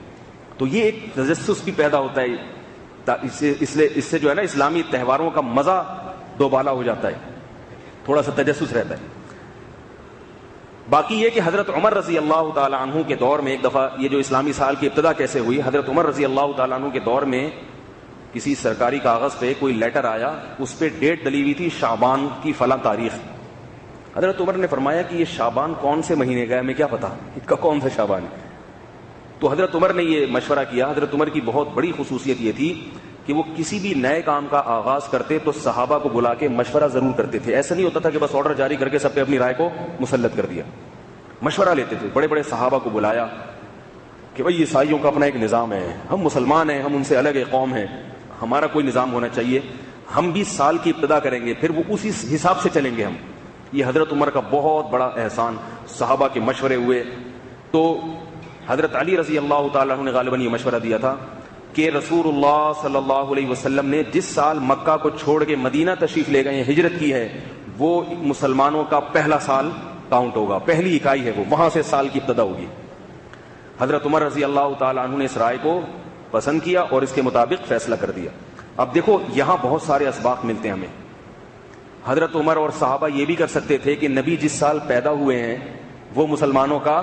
تو یہ ایک تجسس بھی پیدا ہوتا ہے، اس سے جو ہے نا اسلامی تہواروں کا مزہ دوبالا ہو جاتا ہے، تھوڑا سا تجسس رہتا ہے. باقی یہ کہ حضرت عمر رضی اللہ تعالی عنہ کے دور میں ایک دفعہ یہ جو اسلامی سال کی ابتدا کیسے ہوئی، حضرت عمر رضی اللہ تعالی عنہ کے دور میں کسی سرکاری کاغذ پہ کوئی لیٹر آیا، اس پہ ڈیٹ ڈلی ہوئی تھی شعبان کی فلاں تاریخ. حضرت عمر نے فرمایا کہ یہ شعبان کون سے مہینے کا ہے، ہمیں کیا پتا اس کا کون سا شعبان ہے. تو حضرت عمر نے یہ مشورہ کیا. حضرت عمر کی بہت بڑی خصوصیت یہ تھی کہ وہ کسی بھی نئے کام کا آغاز کرتے تو صحابہ کو بلا کے مشورہ ضرور کرتے تھے. ایسا نہیں ہوتا تھا کہ بس آرڈر جاری کر کے سب پہ اپنی رائے کو مسلط کر دیا، مشورہ لیتے تھے. بڑے بڑے صحابہ کو بلایا کہ بھائی عیسائیوں کا اپنا ایک نظام ہے، ہم مسلمان ہیں، ہم ان سے الگ ایک قوم ہے، ہمارا کوئی نظام ہونا چاہیے، ہم بھی سال کی ابتدا کریں گے، پھر وہ اسی حساب سے چلیں گے ہم. یہ حضرت عمر کا بہت بڑا احسان. صحابہ کے مشورے ہوئے تو حضرت علی رضی اللہ تعالیٰ عنہ نے غالباً یہ مشورہ دیا تھا کہ رسول اللہ صلی اللہ علیہ وسلم نے جس سال مکہ کو چھوڑ کے مدینہ تشریف لے گئے ہیں، ہجرت کی ہے، وہ مسلمانوں کا پہلا سال کاؤنٹ ہوگا، پہلی اکائی ہے وہ، وہاں سے سال کی ابتدا ہوگی. حضرت عمر رضی اللہ تعالیٰ عنہ نے اس رائے کو پسند کیا اور اس کے مطابق فیصلہ کر دیا. اب دیکھو یہاں بہت سارے اسباق ملتے ہیں ہمیں. حضرت عمر اور صحابہ یہ بھی کر سکتے تھے کہ نبی جس سال پیدا ہوئے ہیں وہ مسلمانوں کا،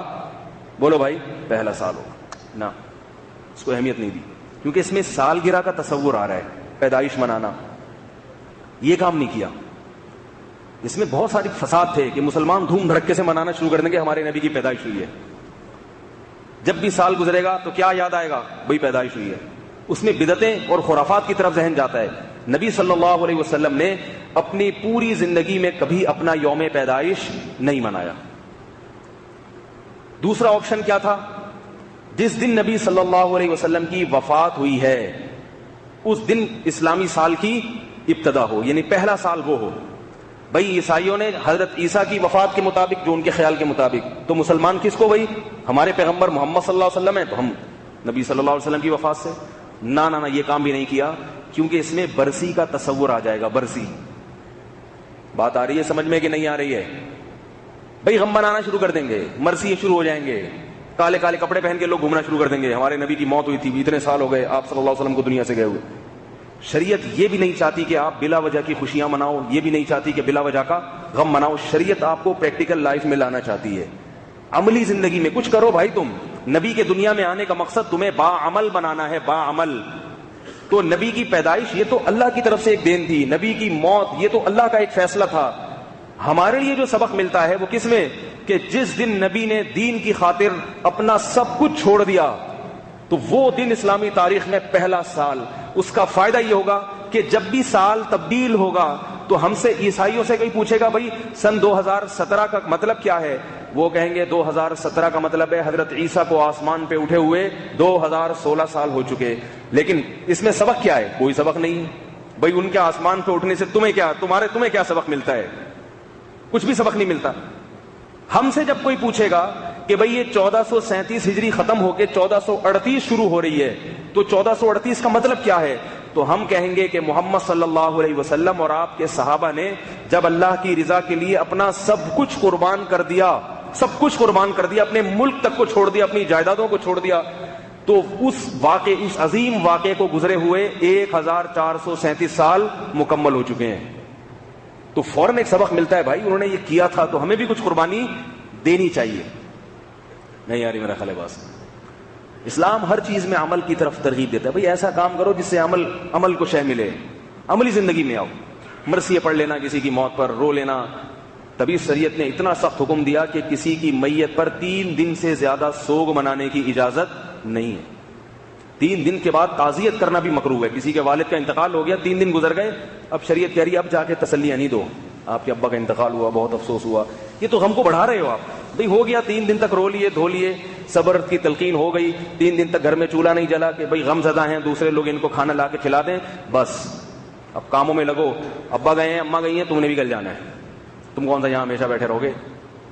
بولو بھائی، پہلا سال ہوگا. نہ، اس کو اہمیت نہیں دی، کیونکہ اس میں سالگرہ کا تصور آ رہا ہے، پیدائش منانا. یہ کام نہیں کیا. اس میں بہت ساری فساد تھے کہ مسلمان دھوم دھڑکے سے منانا شروع کر دیں گے ہمارے نبی کی پیدائش ہوئی ہے. جب بھی سال گزرے گا تو کیا یاد آئے گا؟ بھائی پیدائش ہوئی ہے. اس میں بدعتیں اور خرافات کی طرف ذہن جاتا ہے. نبی صلی اللہ علیہ وسلم نے اپنی پوری زندگی میں کبھی اپنا یوم پیدائش نہیں منایا. دوسرا آپشن کیا تھا؟ جس دن نبی صلی اللہ علیہ وسلم کی وفات ہوئی ہے اس دن اسلامی سال کی ابتدا ہو، یعنی پہلا سال وہ ہو. بھائی عیسائیوں نے حضرت عیسیٰ کی وفات کے مطابق، جو ان کے خیال کے مطابق، تو مسلمان کس کو؟ بھائی ہمارے پیغمبر محمد صلی اللہ علیہ وسلم ہے تو ہم نبی صلی اللہ علیہ وسلم کی وفات سے. نہ یہ کام بھی نہیں کیا، کیونکہ اس میں برسی کا تصور آ جائے گا. برسی، بات آ رہی ہے سمجھ میں کہ نہیں آ رہی ہے؟ بھائی غم منانا شروع کر دیں گے، مرثیے شروع ہو جائیں گے، کالے کالے کپڑے پہن کے لوگ گھومنا شروع کر دیں گے، ہمارے نبی کی موت ہوئی تھی، اتنے سال ہو گئے آپ صلی اللہ علیہ وسلم کو دنیا سے گئے ہوئے. شریعت یہ بھی نہیں چاہتی کہ آپ بلا وجہ کی خوشیاں مناؤ، یہ بھی نہیں چاہتی کہ بلا وجہ کا غم مناؤ. شریعت آپ کو پریکٹیکل لائف میں لانا چاہتی ہے، عملی زندگی میں کچھ کرو. بھائی تم نبی کے دنیا میں آنے کا مقصد تمہیں با عمل بنانا ہے، با عمل. تو نبی کی پیدائش یہ تو اللہ کی طرف سے ایک دین تھی، نبی کی موت یہ تو اللہ کا ایک فیصلہ تھا. ہمارے لیے جو سبق ملتا ہے وہ کس میں؟ کہ جس دن نبی نے دین کی خاطر اپنا سب کچھ چھوڑ دیا تو وہ دن اسلامی تاریخ میں پہلا سال. اس کا فائدہ یہ ہوگا کہ جب بھی سال تبدیل ہوگا تو ہم سے عیسائیوں سے کوئی پوچھے گا بھائی سن 2017 کا مطلب کیا ہے، وہ کہیں گے 2017 کا مطلب ہے حضرت عیسیٰ کو آسمان پہ اٹھے ہوئے 2016 سال ہو چکے. لیکن اس میں سبق کیا ہے؟ کوئی سبق نہیں. بھائی ان کے آسمان پہ اٹھنے سے تمہیں کیا سبق ملتا ہے؟ کچھ بھی سبق نہیں ملتا. ہم سے جب کوئی پوچھے گا کہ بھئی یہ 1437 ہجری ختم ہو کے 1438 شروع ہو رہی ہے تو 1438 کا مطلب کیا ہے، تو ہم کہیں گے کہ محمد صلی اللہ علیہ وسلم اور آپ کے صحابہ نے جب اللہ کی رضا کے لیے اپنا سب کچھ قربان کر دیا، اپنے ملک تک کو چھوڑ دیا، اپنی جائیدادوں کو چھوڑ دیا، تو اس عظیم واقعے کو گزرے ہوئے 1437 سال مکمل ہو چکے ہیں. تو فوراً ایک سبق ملتا ہے بھائی انہوں نے یہ کیا تھا تو ہمیں بھی کچھ قربانی دینی چاہیے. نہیں یار میرا خیال ہے بس اسلام ہر چیز میں عمل کی طرف ترغیب دیتا ہے. بھائی ایسا کام کرو جس سے عمل کو شے ملے, عملی زندگی میں آؤ. مرثیے پڑھ لینا کسی کی موت پر, رو لینا. تبھی شریعت نے اتنا سخت حکم دیا کہ کسی کی میت پر 3 دن سے زیادہ سوگ منانے کی اجازت نہیں ہے. 3 دن کے بعد تعزیت کرنا بھی مکروہ ہے. کسی کے والد کا انتقال ہو گیا, 3 دن گزر گئے, اب شریعت کہہ رہی ہے اب جا کے تسلیاں نہیں دو, آپ کے ابا کا انتقال ہوا, بہت افسوس ہوا. یہ تو غم کو بڑھا رہے ہو آپ. بھئی ہو گیا 3 دن تک رو لیے دھو لیے, صبر کی تلقین ہو گئی, 3 دن تک گھر میں چولہا نہیں جلا کہ بھئی غم زدہ ہیں دوسرے لوگ ان کو کھانا لا کے کھلا دیں, بس اب کاموں میں لگو. ابا گئے ہیں, اماں گئی ہیں, تم نے بھی کل جانا ہے. تم کون سا یہاں ہمیشہ بیٹھے رہو گے؟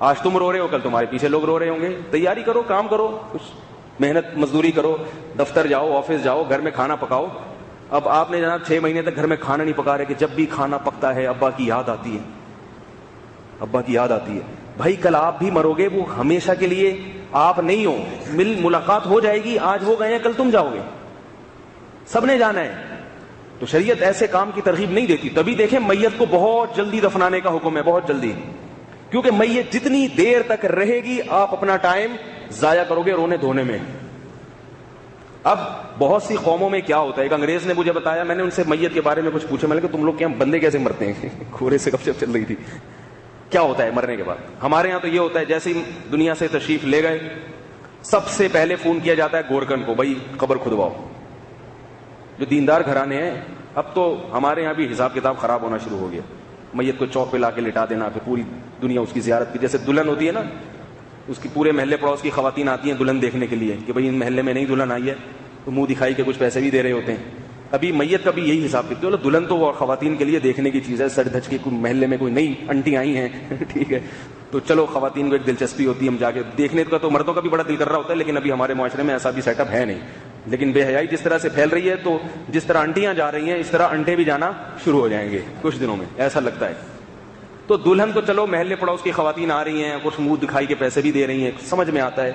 آج تم رو رہے ہو, کل تمہارے پیچھے لوگ رو رہے ہوں گے. تیاری کرو, کام کرو, کچھ محنت مزدوری کرو, دفتر جاؤ, آفس جاؤ, گھر میں کھانا پکاؤ. اب آپ نے جناب 6 مہینے تک گھر میں کھانا نہیں پکا رہے کہ جب بھی کھانا پکتا ہے ابا کی یاد آتی ہے, ابا کی یاد آتی ہے. بھائی کل آپ بھی مرو گے, وہ ہمیشہ کے لیے آپ نہیں ہو, ملاقات ہو جائے گی. آج وہ گئے ہیں, کل تم جاؤ گے, سب نے جانا ہے. تو شریعت ایسے کام کی ترغیب نہیں دیتی. تبھی دیکھیں میت کو بہت جلدی دفنانے کا حکم ہے, بہت جلدی, کیونکہ میت جتنی دیر تک رہے گی آپ اپنا ٹائم ضائع کرو گے رونے دھونے میں. اب بہت سی قوموں میں کیا ہوتا ہے, ایک انگریز نے مجھے بتایا, میں نے ان سے میت کے بارے میں کچھ پوچھا, میں نے کہا تم لوگ کیا بندے کیسے مرتے ہیں؟ کھورے سے گپ شپ چل رہی تھی. کیا ہوتا ہے مرنے کے بعد؟ ہمارے یہاں تو یہ ہوتا ہے جیسے ہی دنیا سے تشریف لے گئے سب سے پہلے فون کیا جاتا ہے گورکن کو, بھائی قبر کھدواؤ. جو دیندار گھرانے ہیں, اب تو ہمارے یہاں بھی حساب کتاب خراب ہونا شروع ہو گیا. میت کو چوک پہ لا کے لٹا دینا, پھر پوری دنیا اس کی زیارت کی. جیسے دلہن ہوتی ہے نا, اس کی پورے محلے پڑوس کی خواتین آتی ہیں دلہن دیکھنے کے لیے کہ بھئی ان محلے میں نہیں دلہن آئی ہے, تو منہ دکھائی کے کچھ پیسے بھی دے رہے ہوتے ہیں. ابھی میت کا بھی یہی حساب کرتے ہو. دلہن تو خواتین کے لیے دیکھنے کی چیز ہے, سر دھج کے محلے میں کوئی نئی انٹی آئی ہیں ٹھیک ہے, تو چلو خواتین کو ایک دلچسپی ہوتی ہے, ہم جا کے دیکھنے کا. تو مردوں کا بھی بڑا دل کر رہا ہوتا ہے, لیکن ابھی ہمارے معاشرے میں ایسا بھی سیٹ اپ ہے نہیں. لیکن بے حیائی جس طرح سے پھیل رہی ہے, تو جس طرح انٹیاں جا رہی ہیں اس طرح انٹے بھی جانا شروع ہو جائیں گے کچھ دنوں میں, ایسا لگتا ہے. تو دلہن تو چلو محلے پڑوس کی خواتین آ رہی ہیں, کچھ منہ دکھائی کے پیسے بھی دے رہی ہیں, سمجھ میں آتا ہے.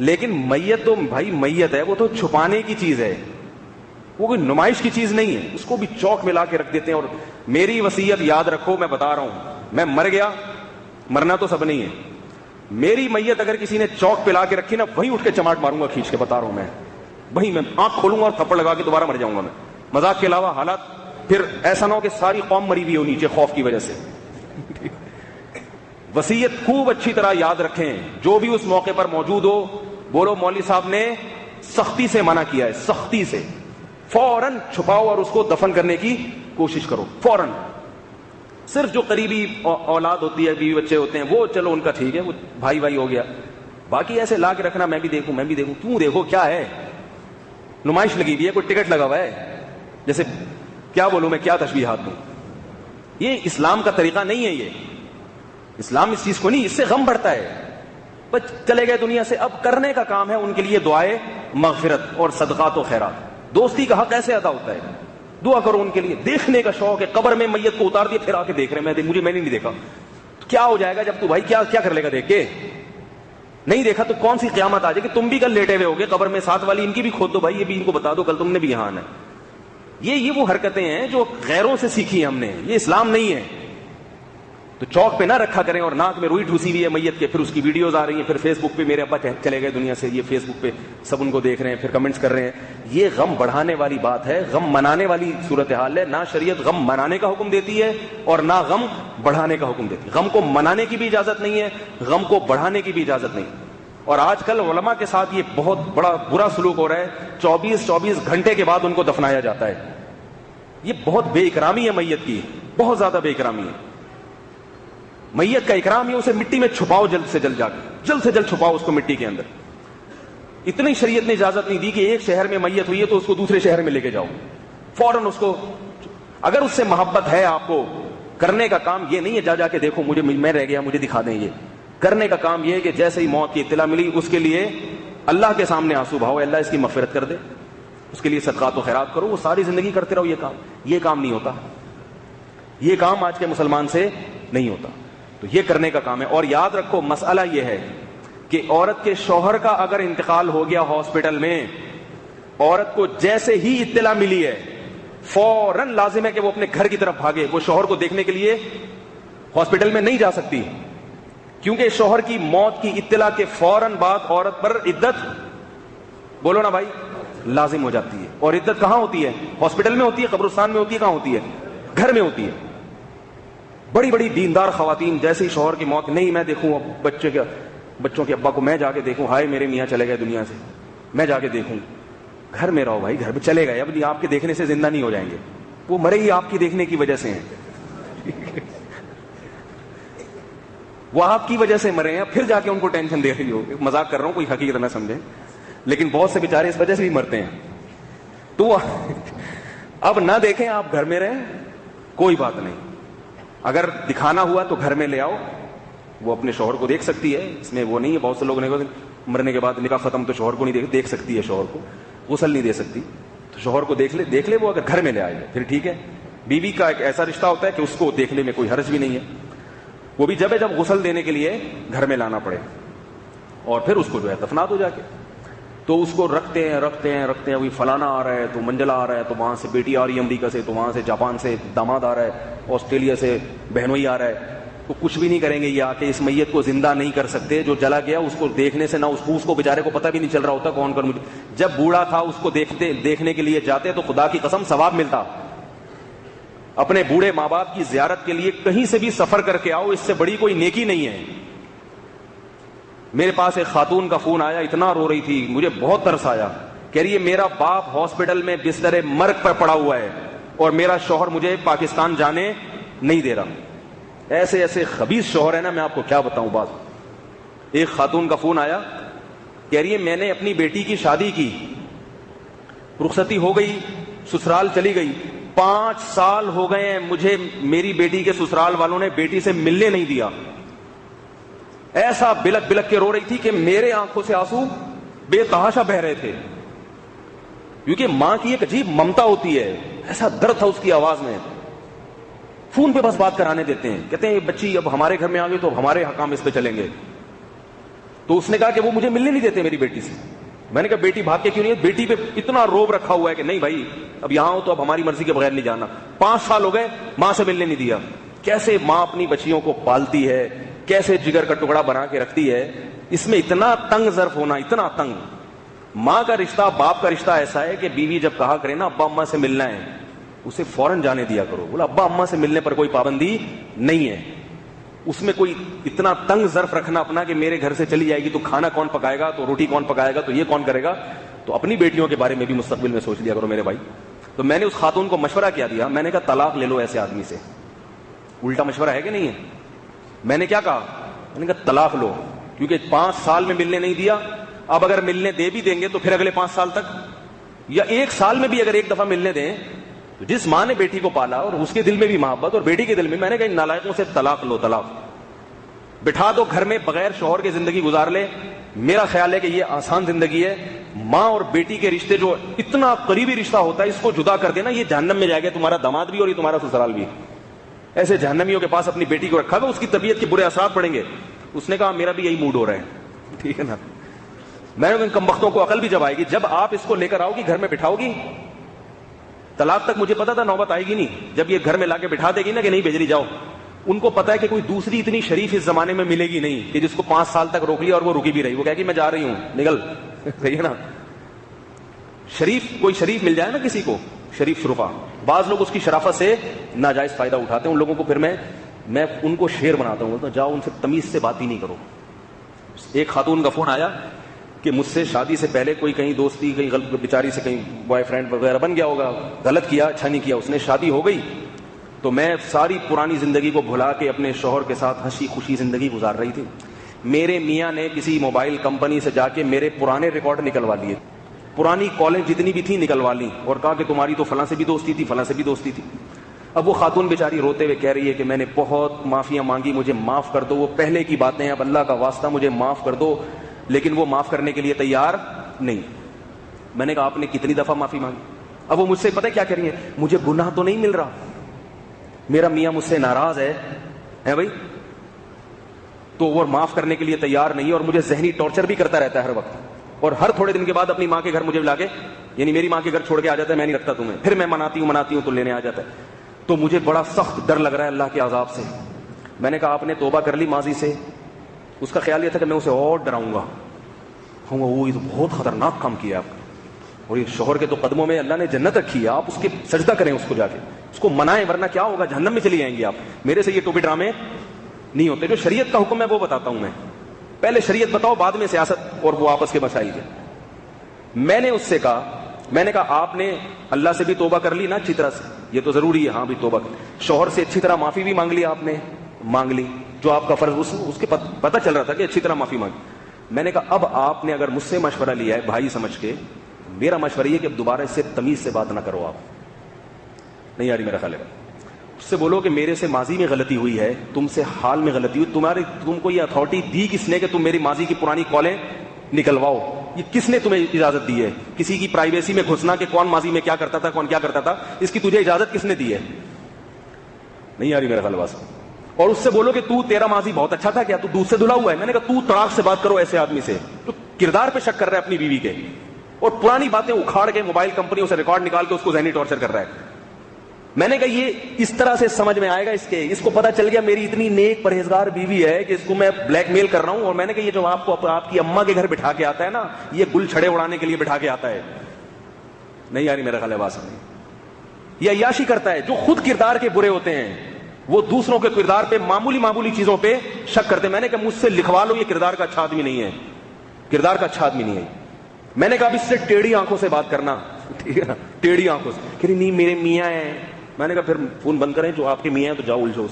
لیکن میت تو بھائی میت ہے, وہ تو چھپانے کی چیز ہے, وہ کوئی نمائش کی چیز نہیں ہے. اس کو بھی چوک میں لا کے رکھ دیتے ہیں. اور میری وصیت یاد رکھو, میں بتا رہا ہوں, میں مر گیا, مرنا تو سب نہیں ہے. میری میت اگر کسی نے چوک پہ لا کے رکھی نا, وہیں اٹھ کے چماٹ ماروں گا کھینچ کے, بتا رہا ہوں میں, وہیں میں آنکھ کھولوں گا اور تھپڑ لگا کے دوبارہ مر جاؤں گا میں. مذاق کے علاوہ حالات پھر ایسا نہ ہو کہ ساری قوم مری ہوئی ہو نیچے خوف کی وجہ سے. وصیت خوب اچھی طرح یاد رکھیں. جو بھی اس موقع پر موجود ہو بولو مولوی صاحب نے سختی سے منع کیا ہے, سختی سے. فوراً چھپاؤ اور اس کو دفن کرنے کی کوشش کرو فوراً. صرف جو قریبی اولاد ہوتی ہے, بیوی بچے ہوتے ہیں, وہ چلو ان کا ٹھیک ہے, وہ بھائی بھائی ہو گیا. باقی ایسے لا کے رکھنا, میں بھی دیکھوں میں بھی دیکھوں, کیوں دیکھو, کیا ہے نمائش لگی ہوئی ہے, کوئی ٹکٹ لگا ہوا ہے, جیسے کیا بولوں میں, کیا تشبیہات دوں. یہ اسلام کا طریقہ نہیں ہے. یہ اسلام اس چیز کو نہیں, اس سے غم بڑھتا ہے. بس چلے گئے دنیا سے, اب کرنے کا کام ہے ان کے لیے دعائے مغفرت اور صدقات و خیرات. دوستی کا حق ایسے ادا ہوتا ہے, دعا کرو ان کے لیے. دیکھنے کا شوق ہے, قبر میں میت کو اتار دیا پھر آ کے دیکھ رہے ہیں, میں نے نہیں دیکھا. کیا ہو جائے گا جب تو بھائی کیا کر لے گا دیکھ کے, نہیں دیکھا تو کون سی قیامت آ جائے کہ تم بھی کل لیٹے ہوئے ہوگے قبر میں, ساتھ والی ان کی بھی کھود دو بھائی, یہ بھی ان کو بتا دو کل تم نے بھی یہاں آنا ہے. یہ وہ حرکتیں ہیں جو غیروں سے سیکھی ہم نے, یہ اسلام نہیں ہے. تو چوک پہ نہ رکھا کریں. اور ناک میں روئی ٹھوسی ہوئی ہے میت کے, پھر اس کی ویڈیوز آ رہی ہیں, پھر فیس بک پہ میرے ابا چلے گئے دنیا سے, یہ فیس بک پہ سب ان کو دیکھ رہے ہیں, پھر کمنٹس کر رہے ہیں. یہ غم بڑھانے والی بات ہے, غم منانے والی صورتحال ہے. نہ شریعت غم منانے کا حکم دیتی ہے اور نہ غم بڑھانے کا حکم دیتی ہے. غم کو منانے کی بھی اجازت نہیں ہے, غم کو بڑھانے کی بھی اجازت نہیں. اور آج کل علماء کے ساتھ یہ بہت بڑا برا سلوک ہو رہا ہے. 24 گھنٹے کے بعد ان کو دفنایا جاتا ہے. یہ بہت بے اکرامی ہے میت کی, بہت زیادہ بے اکرامی ہے. میت کا اکرام ہے اسے مٹی میں چھپاؤ, جلد سے جلد چھپاؤ اس کو مٹی کے اندر. اتنی شریعت نے اجازت نہیں دی کہ ایک شہر میں میت ہوئی ہے تو اس کو دوسرے شہر میں لے کے جاؤ فوراً. اس کو اگر اس سے محبت ہے آپ کو, کرنے کا کام یہ نہیں ہے جا کے دیکھو مجھے, میں رہ گیا مجھے دکھا دیں. یہ کرنے کا کام یہ ہے کہ جیسے ہی موت کی اطلاع ملی اس کے لیے اللہ کے سامنے آنسو بہاؤ, اللہ اس کی مغفرت کر دے, اس کے لیے صدقات و خیرات کرو. وہ ساری زندگی کرتے رہو. یہ کام نہیں ہوتا, یہ کام آج کے مسلمان سے نہیں ہوتا. تو یہ کرنے کا کام ہے. اور یاد رکھو مسئلہ یہ ہے کہ عورت کے شوہر کا اگر انتقال ہو گیا ہاسپٹل میں عورت کو جیسے ہی اطلاع ملی ہے فوراً لازم ہے کہ وہ اپنے گھر کی طرف بھاگے. وہ شوہر کو دیکھنے کے لیے ہاسپٹل میں نہیں جا سکتی, کیونکہ شوہر کی موت کی اطلاع کے فوراً بعد عورت پر عدت, بولو نا بھائی, لازم ہو جاتی ہے. اور عدت کہاں ہوتی ہے؟ ہاسپٹل میں ہوتی ہے, قبرستان میں ہوتی ہے, کہاں ہوتی ہے؟ گھر میں ہوتی ہے. بڑی بڑی دیندار خواتین جیسے ہی شوہر کی موت, نہیں میں دیکھوں اب بچوں کے ابا کو, میں جا کے دیکھوں, ہائے میرے میاں چلے گئے دنیا سے, میں جا کے دیکھوں. گھر میں رہو بھائی, گھر میں چلے گئے, اب آپ کے دیکھنے سے زندہ نہیں ہو جائیں گے, وہ مرے ہی آپ کی دیکھنے کی وجہ سے ہیں. وہ آپ کی وجہ سے مرے ہیں, پھر جا کے ان کو ٹینشن دے رہی ہو. مذاق کر رہا ہوں, کوئی حقیقت نہ سمجھیں, لیکن بہت سے بیچارے اس وجہ سے بھی مرتے ہیں. تو اب نہ دیکھیں, آپ گھر میں رہیں, کوئی بات نہیں. اگر دکھانا ہوا تو گھر میں لے آؤ, وہ اپنے شوہر کو دیکھ سکتی ہے, اس میں وہ نہیں ہے. بہت سے لوگ نے مرنے کے بعد نکاح ختم تو شوہر کو نہیں دیکھ سکتی ہے, شوہر کو غسل نہیں دے سکتی, تو شوہر کو دیکھ لے وہ اگر گھر میں لے آئے پھر ٹھیک ہے. بیوی کا ایک ایسا رشتہ ہوتا ہے کہ اس کو دیکھنے میں کوئی حرج بھی نہیں ہے, وہ بھی جب غسل دینے کے لیے گھر میں لانا پڑے, اور پھر اس کو جو ہے دفنا دو جا کے. تو اس کو رکھتے ہیں, ابھی فلانا آ رہا ہے, تو منجلا آ رہا ہے, تو وہاں سے بیٹی آ رہی ہے امریکہ سے, تو وہاں سے جاپان سے داماد آ رہا ہے, آسٹریلیا سے بہنوئی آ رہا ہے. تو کچھ بھی نہیں کریں گے یہ آ کے, اس میت کو زندہ نہیں کر سکتے. جو جلا گیا اس کو دیکھنے سے نہ اس کو بیچارے کو پتہ بھی نہیں چل رہا ہوتا کون کر. جب بوڑھا تھا اس کو دیکھنے کے لیے جاتے تو خدا کی قسم ثواب ملتا. اپنے بوڑھے ماں باپ کی زیارت کے لیے کہیں سے بھی سفر کر کے آؤ, اس سے بڑی کوئی نیکی نہیں ہے. میرے پاس ایک خاتون کا فون آیا, اتنا رو رہی تھی, مجھے بہت ترس آیا. کہہ رہی ہے میرا باپ ہاسپٹل میں بستر مرگ پر پڑا ہوا ہے اور میرا شوہر مجھے پاکستان جانے نہیں دے رہا. ایسے ایسے خبیث شوہر ہے نا, میں آپ کو کیا بتاؤں بات. ایک خاتون کا فون آیا, کہہ رہی ہے میں نے اپنی بیٹی کی شادی کی, رخصتی ہو گئی, سسرال چلی گئی, 5 سال ہو گئے ہیں مجھے میری بیٹی کے سسرال والوں نے بیٹی سے ملنے نہیں دیا. ایسا بلک بلک کے رو رہی تھی کہ میرے آنکھوں سے آنسو بے تحاشا بہ رہے تھے, کیونکہ ماں کی ایک عجیب ممتا ہوتی ہے. ایسا درد تھا اس کی آواز میں. فون پہ بس بات کرانے دیتے ہیں, کہتے ہیں بچی اب ہمارے گھر میں آ گئی تو ہمارے حکام اس پہ چلیں گے. تو اس نے کہا کہ وہ مجھے ملنے نہیں دیتے میری بیٹی سے. میں نے کہا بیٹی بھاگ کے کیوں نہیں ہے؟ بیٹی پہ اتنا روب رکھا ہوا ہے کہ نہیں بھائی اب یہاں ہو تو اب ہماری مرضی کے بغیر نہیں جانا. 5 سال ہو گئے ماں سے ملنے نہیں دیا. کیسے ماں اپنی بچیوں کو پالتی ہے, کیسے جگر کا ٹکڑا بنا کے رکھتی ہے. اس میں اتنا تنگ ظرف ہونا, اتنا تنگ. ماں کا رشتہ, باپ کا رشتہ ایسا ہے کہ بیوی جب کہا کرے نا ابا اماں سے ملنا ہے, اسے فوراً جانے دیا کرو. بولا ابا اماں سے ملنے پر کوئی پابندی نہیں ہے. اس میں کوئی اتنا تنگ ظرف رکھنا اپنا کہ میرے گھر سے چلی جائے گی تو کھانا کون پکائے گا, تو روٹی کون پکائے گا, تو یہ کون کرے گا. تو اپنی بیٹیوں کے بارے میں بھی مستقبل میں سوچ لیا کرو میرے بھائی. تو میں نے اس خاتون کو مشورہ کیا دیا, میں نے کہا طلاق لے لو ایسے آدمی سے. الٹا مشورہ ہے کہ نہیں ہے؟ میں نے کیا کہا, میں نے کہا طلاق لو, کیونکہ 5 سال میں ملنے نہیں دیا. اب اگر ملنے دے بھی دیں گے تو پھر اگلے 5 سال تک, یا 1 سال میں بھی اگر ایک دفعہ ملنے دیں, تو جس ماں نے بیٹی کو پالا اور اس کے دل میں بھی محبت اور بیٹی کے دل میں نے کہا ان نالائقوں سے طلاق لو. طلاق بٹھا دو گھر میں, بغیر شوہر کے زندگی گزار لے. میرا خیال ہے کہ یہ آسان زندگی ہے. ماں اور بیٹی کے رشتے جو اتنا قریبی رشتہ ہوتا ہے, اس کو جدا کر دینا, یہ جہنم میں جائے گا تمہارا داماد بھی اور یہ تمہارا سسرال بھی. ایسے جہنمیوں کے پاس اپنی بیٹی کو رکھا ہوا, اس کی طبیعت کے برے اثرات پڑیں گے. اس نے کہا میرا بھی یہی موڈ ہو رہا ہے. ٹھیک ہے نا. میں ان کم بختوں کو عقل بھی جب آئے گی, جب آپ اس کو لے کر آؤ گی گھر میں بٹھاؤ گی, طلاق تک مجھے پتا تھا نوبت آئے گی نہیں. جب یہ گھر میں لا کے بٹھا دے گی نا کہ نہیں بھیج رہی جاؤ, ان کو پتا ہے کہ کوئی دوسری اتنی شریف اس زمانے میں ملے گی نہیں کہ جس کو 5 سال تک روک لیا اور وہ رکی بھی رہی. وہ کہے گی میں جا رہی ہوں, نکل. صحیح ہے نا. شریف, کوئی شریف مل جائے نا کسی کو, شریف شرفا, بعض لوگ اس کی شرافت سے ناجائز فائدہ اٹھاتے ہیں. ان لوگوں کو پھر میں ان کو شیر بناتا ہوں, جاؤ ان سے تمیز سے بات ہی نہیں کرو. ایک خاتون کا فون آیا کہ مجھ سے شادی سے پہلے کوئی کہیں دوستی, کہیں غلط بیچاری سے کہیں بوائے فرینڈ وغیرہ بن گیا ہوگا, غلط کیا, اچھا نہیں کیا. اس نے شادی ہو گئی تو میں ساری پرانی زندگی کو بھلا کے اپنے شوہر کے ساتھ ہنسی خوشی زندگی گزار رہی تھی. میرے میاں نے کسی موبائل کمپنی سے جا کے میرے پرانے ریکارڈ نکلوا لیے, پرانی کالیں جتنی بھی تھیں نکلوا لی, اور کہا کہ تمہاری تو فلاں سے بھی دوستی تھی, فلاں سے بھی دوستی تھی. اب وہ خاتون بیچاری روتے ہوئے کہہ رہی ہے کہ میں نے بہت معافیاں مانگی, مجھے معاف کر دو, وہ پہلے کی باتیں ہیں, اب اللہ کا واسطہ مجھے معاف کر دو. لیکن وہ معاف کرنے کے لیے تیار نہیں. میں نے کہا آپ نے کتنی دفعہ معافی مانگی؟ اب وہ مجھ سے پتہ کیا کہہ رہی ہے, مجھے گناہ تو نہیں مل رہا, میرا میاں مجھ سے ناراض ہے بھائی, تو وہ معاف کرنے کے لیے تیار نہیں, اور مجھے ذہنی ٹارچر بھی کرتا رہتا ہے ہر وقت, اور ہر تھوڑے دن کے بعد اپنی ماں کے گھر مجھے لا کے یعنی میری ماں کے گھر چھوڑ کے آ جاتا ہے, میں نہیں رکھتا تمہیں, پھر میں مناتی ہوں تو لینے آ جاتا ہے. تو مجھے بڑا سخت ڈر لگ رہا ہے اللہ کے عذاب سے. میں نے کہا آپ نے توبہ کر لی ماضی سے؟ اس کا خیال یہ تھا کہ میں اسے اور ڈراؤں گا, کہوں گا وہ یہ تو بہت خطرناک کام کیا آپ نے, اور یہ شوہر کے تو قدموں میں اللہ نے جنت رکھی ہے, آپ اس کے سجدہ کریں, اس کو جا کے اس کو منائیں, ورنہ کیا ہوگا, جہنم میں چلی جائیں گی آپ. میرے سے یہ ٹوپی ڈرامے نہیں ہوتے. جو شریعت کا حکم ہے وہ بتاتا ہوں میں, پہلے شریعت بتاؤ بعد میں سیاست اور وہ آپس کے مسائل کے. میں نے اس سے کہا, میں نے کہا آپ نے اللہ سے بھی توبہ کر لی نا اچھی طرح سے, یہ تو ضروری ہے, ہاں بھی توبہ کر. شوہر سے اچھی طرح معافی بھی مانگ لی آپ نے, مانگ لی, جو آپ کا فرض, اس کے پتہ چل رہا تھا کہ اچھی طرح معافی مانگی. میں نے کہا اب آپ نے اگر مجھ سے مشورہ لیا ہے بھائی سمجھ کے, میرا مشورہ یہ کہ اب دوبارہ اس سے تمیز سے بات نہ کرو. آپ نہیں آ رہی میرا خیال ہے, اس سے بولو کہ میرے سے ماضی میں غلطی ہوئی ہے, تم سے حال میں غلطی ہوئی, تم کو یہ اتھارٹی دی کس نے کہ تم میری ماضی کی پرانی کالیں نکلواؤ؟ یہ کس نے تمہیں اجازت دی ہے کسی کی پرائیویسی میں گھسنا کہ کون ماضی میں کیا کرتا تھا, کون کیا کرتا تھا؟ اس کی تجھے اجازت کس نے دی ہے؟ نہیں آ رہی میرا خیال بات. اور اس سے بولو کہ تیرا ماضی بہت اچھا تھا, کیا تو دودھ سے دھلا ہوا ہے؟ میں نے کہا تو طلاق سے بات کرو ایسے آدمی سے تو کردار پہ شک کر رہا ہے اپنی بیوی کے, اور پرانی باتیں اکھاڑ کے موبائل کمپنیوں سے ریکارڈ نکال کے اس کو ذہنی ٹارچر کر رہا ہے. میں نے کہا یہ اس طرح سے سمجھ میں آئے گا اس کو پتا چل گیا میری اتنی نیک پرہیزگار بیوی ہے کہ اس کو میں بلیک میل کر رہا ہوں. اور میں نے کہا یہ جو آپ کو آپ کی اماں کے گھر بٹھا کے آتا ہے نا, یہ گل چھڑے اڑانے کے لیے بٹھا کے آتا ہے. نہیں یاری میرا خیال ہے بات سمجھ. یہ عیاشی کرتا ہے, جو خود کردار کے برے ہوتے ہیں وہ دوسروں کے کردار پہ معمولی چیزوں پہ شک کرتے ہیں. میں نے کہا مجھ سے لکھوا لو یہ کردار کا اچھا آدمی نہیں ہے, کردار کا اچھا آدمی نہیں ہے. میں نے کہا اب اس سے ٹیڑھی آنکھوں سے بات کرنا, ٹھیک ہے نا, ٹیڑھی آنکھوں سے. کہ نہیں میرے میاں ہیں. میں نے کہا پھر فون بند کریں, جو آپ کے میاں ہیں تو جاؤ الجھو.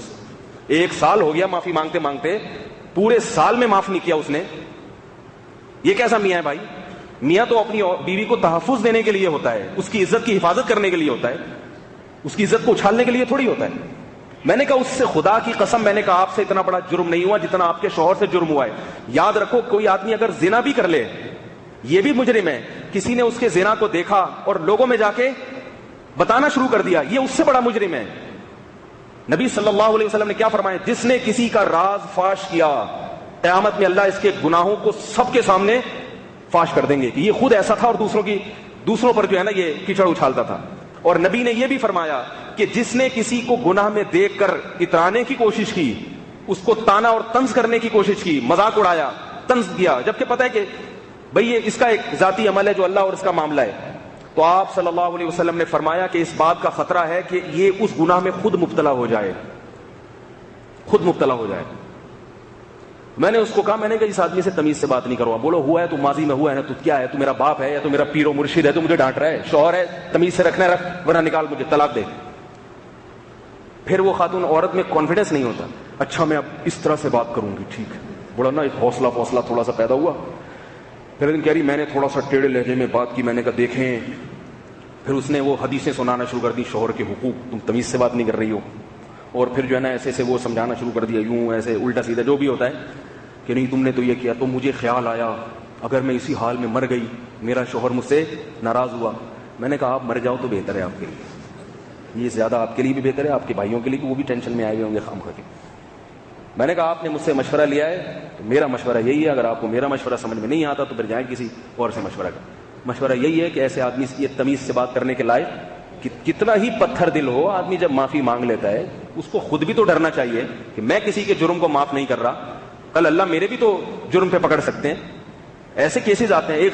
1 سال ہو گیا معافی مانگتے مانگتے, پورے سال میں معاف نہیں کیا اس نے. یہ کیسا میاں ہے بھائی؟ میاں تو اپنی بیوی کو تحفظ دینے کے لیے ہوتا ہے, اس کی عزت کی حفاظت کرنے کے لیے ہوتا ہے, اس کی عزت کو اچھالنے کے لیے تھوڑی ہوتا ہے. میں نے کہا اس سے خدا کی قسم, میں نے کہا آپ سے اتنا بڑا جرم نہیں ہوا جتنا آپ کے شوہر سے جرم ہوا ہے. یاد رکھو کوئی آدمی اگر زنا بھی کر لے یہ بھی مجرم ہے. کسی نے اس کے زنا کو دیکھا اور لوگوں میں جا کے بتانا شروع کر دیا, یہ اس سے بڑا مجرم ہے. نبی صلی اللہ علیہ وسلم نے کیا فرمایا؟ جس نے کسی کا راز فاش کیا, قیامت میں اللہ اس کے گناہوں کو سب کے سامنے فاش کر دیں گے کہ یہ خود ایسا تھا اور دوسروں پر جو ہے نا یہ کیچڑ اچھالتا تھا. اور نبی نے یہ بھی فرمایا کہ جس نے کسی کو گناہ میں دیکھ کر اترانے کی کوشش کی, اس کو تانا اور طنز کرنے کی کوشش کی, مذاق اڑایا, طنز کیا, جبکہ پتہ ہے کہ بھئی یہ اس کا ایک ذاتی عمل ہے جو اللہ اور اس کا معاملہ ہے, تو آپ صلی اللہ علیہ وسلم نے فرمایا کہ اس بات کا خطرہ ہے کہ یہ اس گناہ میں خود مبتلا ہو جائے, خود مبتلا ہو جائے. میں نے اس کو کہا, میں نے کہا اس آدمی سے تمیز سے بات نہیں کرو. بولو ہوا ہے تو ماضی میں ہوا ہے نا, تو کیا ہے, تو میرا باپ ہے یا تو میرا پیر و مرشد ہے تو مجھے ڈانٹ رہا ہے, شوہر ہے تمیز سے رکھنا ہے رکھ, ورنہ نکال مجھے, طلاق دے. پھر وہ خاتون عورت میں کانفیڈنس نہیں ہوتا, اچھا میں اب اس طرح سے بات کروں گی, ٹھیک ہے, بڑا نا ایک حوصلہ تھوڑا سا پیدا ہوا. پھر دن کہہ رہی میں نے تھوڑا سا ٹیڑھے لہجے میں بات کی, میں نے کہا دیکھیں. پھر اس نے وہ حدیثیں سنانا شروع کر دی, شوہر کے حقوق, تم تمیز سے بات نہیں کر رہی ہو. اور پھر جو ہے نا ایسے سے وہ سمجھانا شروع کر دیا, یوں ایسے الٹا سیدھا جو بھی ہوتا ہے, کہ نہیں تم نے تو یہ کیا. تو مجھے خیال آیا اگر میں اسی حال میں مر گئی, میرا شوہر مجھ سے ناراض ہوا. میں نے کہا آپ مر جاؤ تو بہتر ہے آپ کے لیے, یہ زیادہ آپ کے لیے بھی بہتر ہے, آپ کے بھائیوں کے لیے, وہ بھی ٹینشن میں آئے ہوئے ہوں گے خام خواہ کے. میں نے کہا آپ نے مجھ سے مشورہ لیا ہے تو میرا مشورہ یہی ہے, اگر آپ کو میرا مشورہ سمجھ میں نہیں آتا تو پھر جائیں کسی اور سے مشورہ کریں. مشورہ یہی ہے کہ ایسے آدمی سے یہ تمیز سے بات کرنے کے لائق کتنا ہی پتھر دل ہو, آدمی جب معافی مانگ لیتا ہے اس کو خود بھی تو ڈرنا چاہیے کہ میں کسی کے جرم کو معاف نہیں کر رہا, کل اللہ میرے بھی تو جرم پہ پکڑ سکتے ہیں. ایسے کیسز آتے ہیں. ایک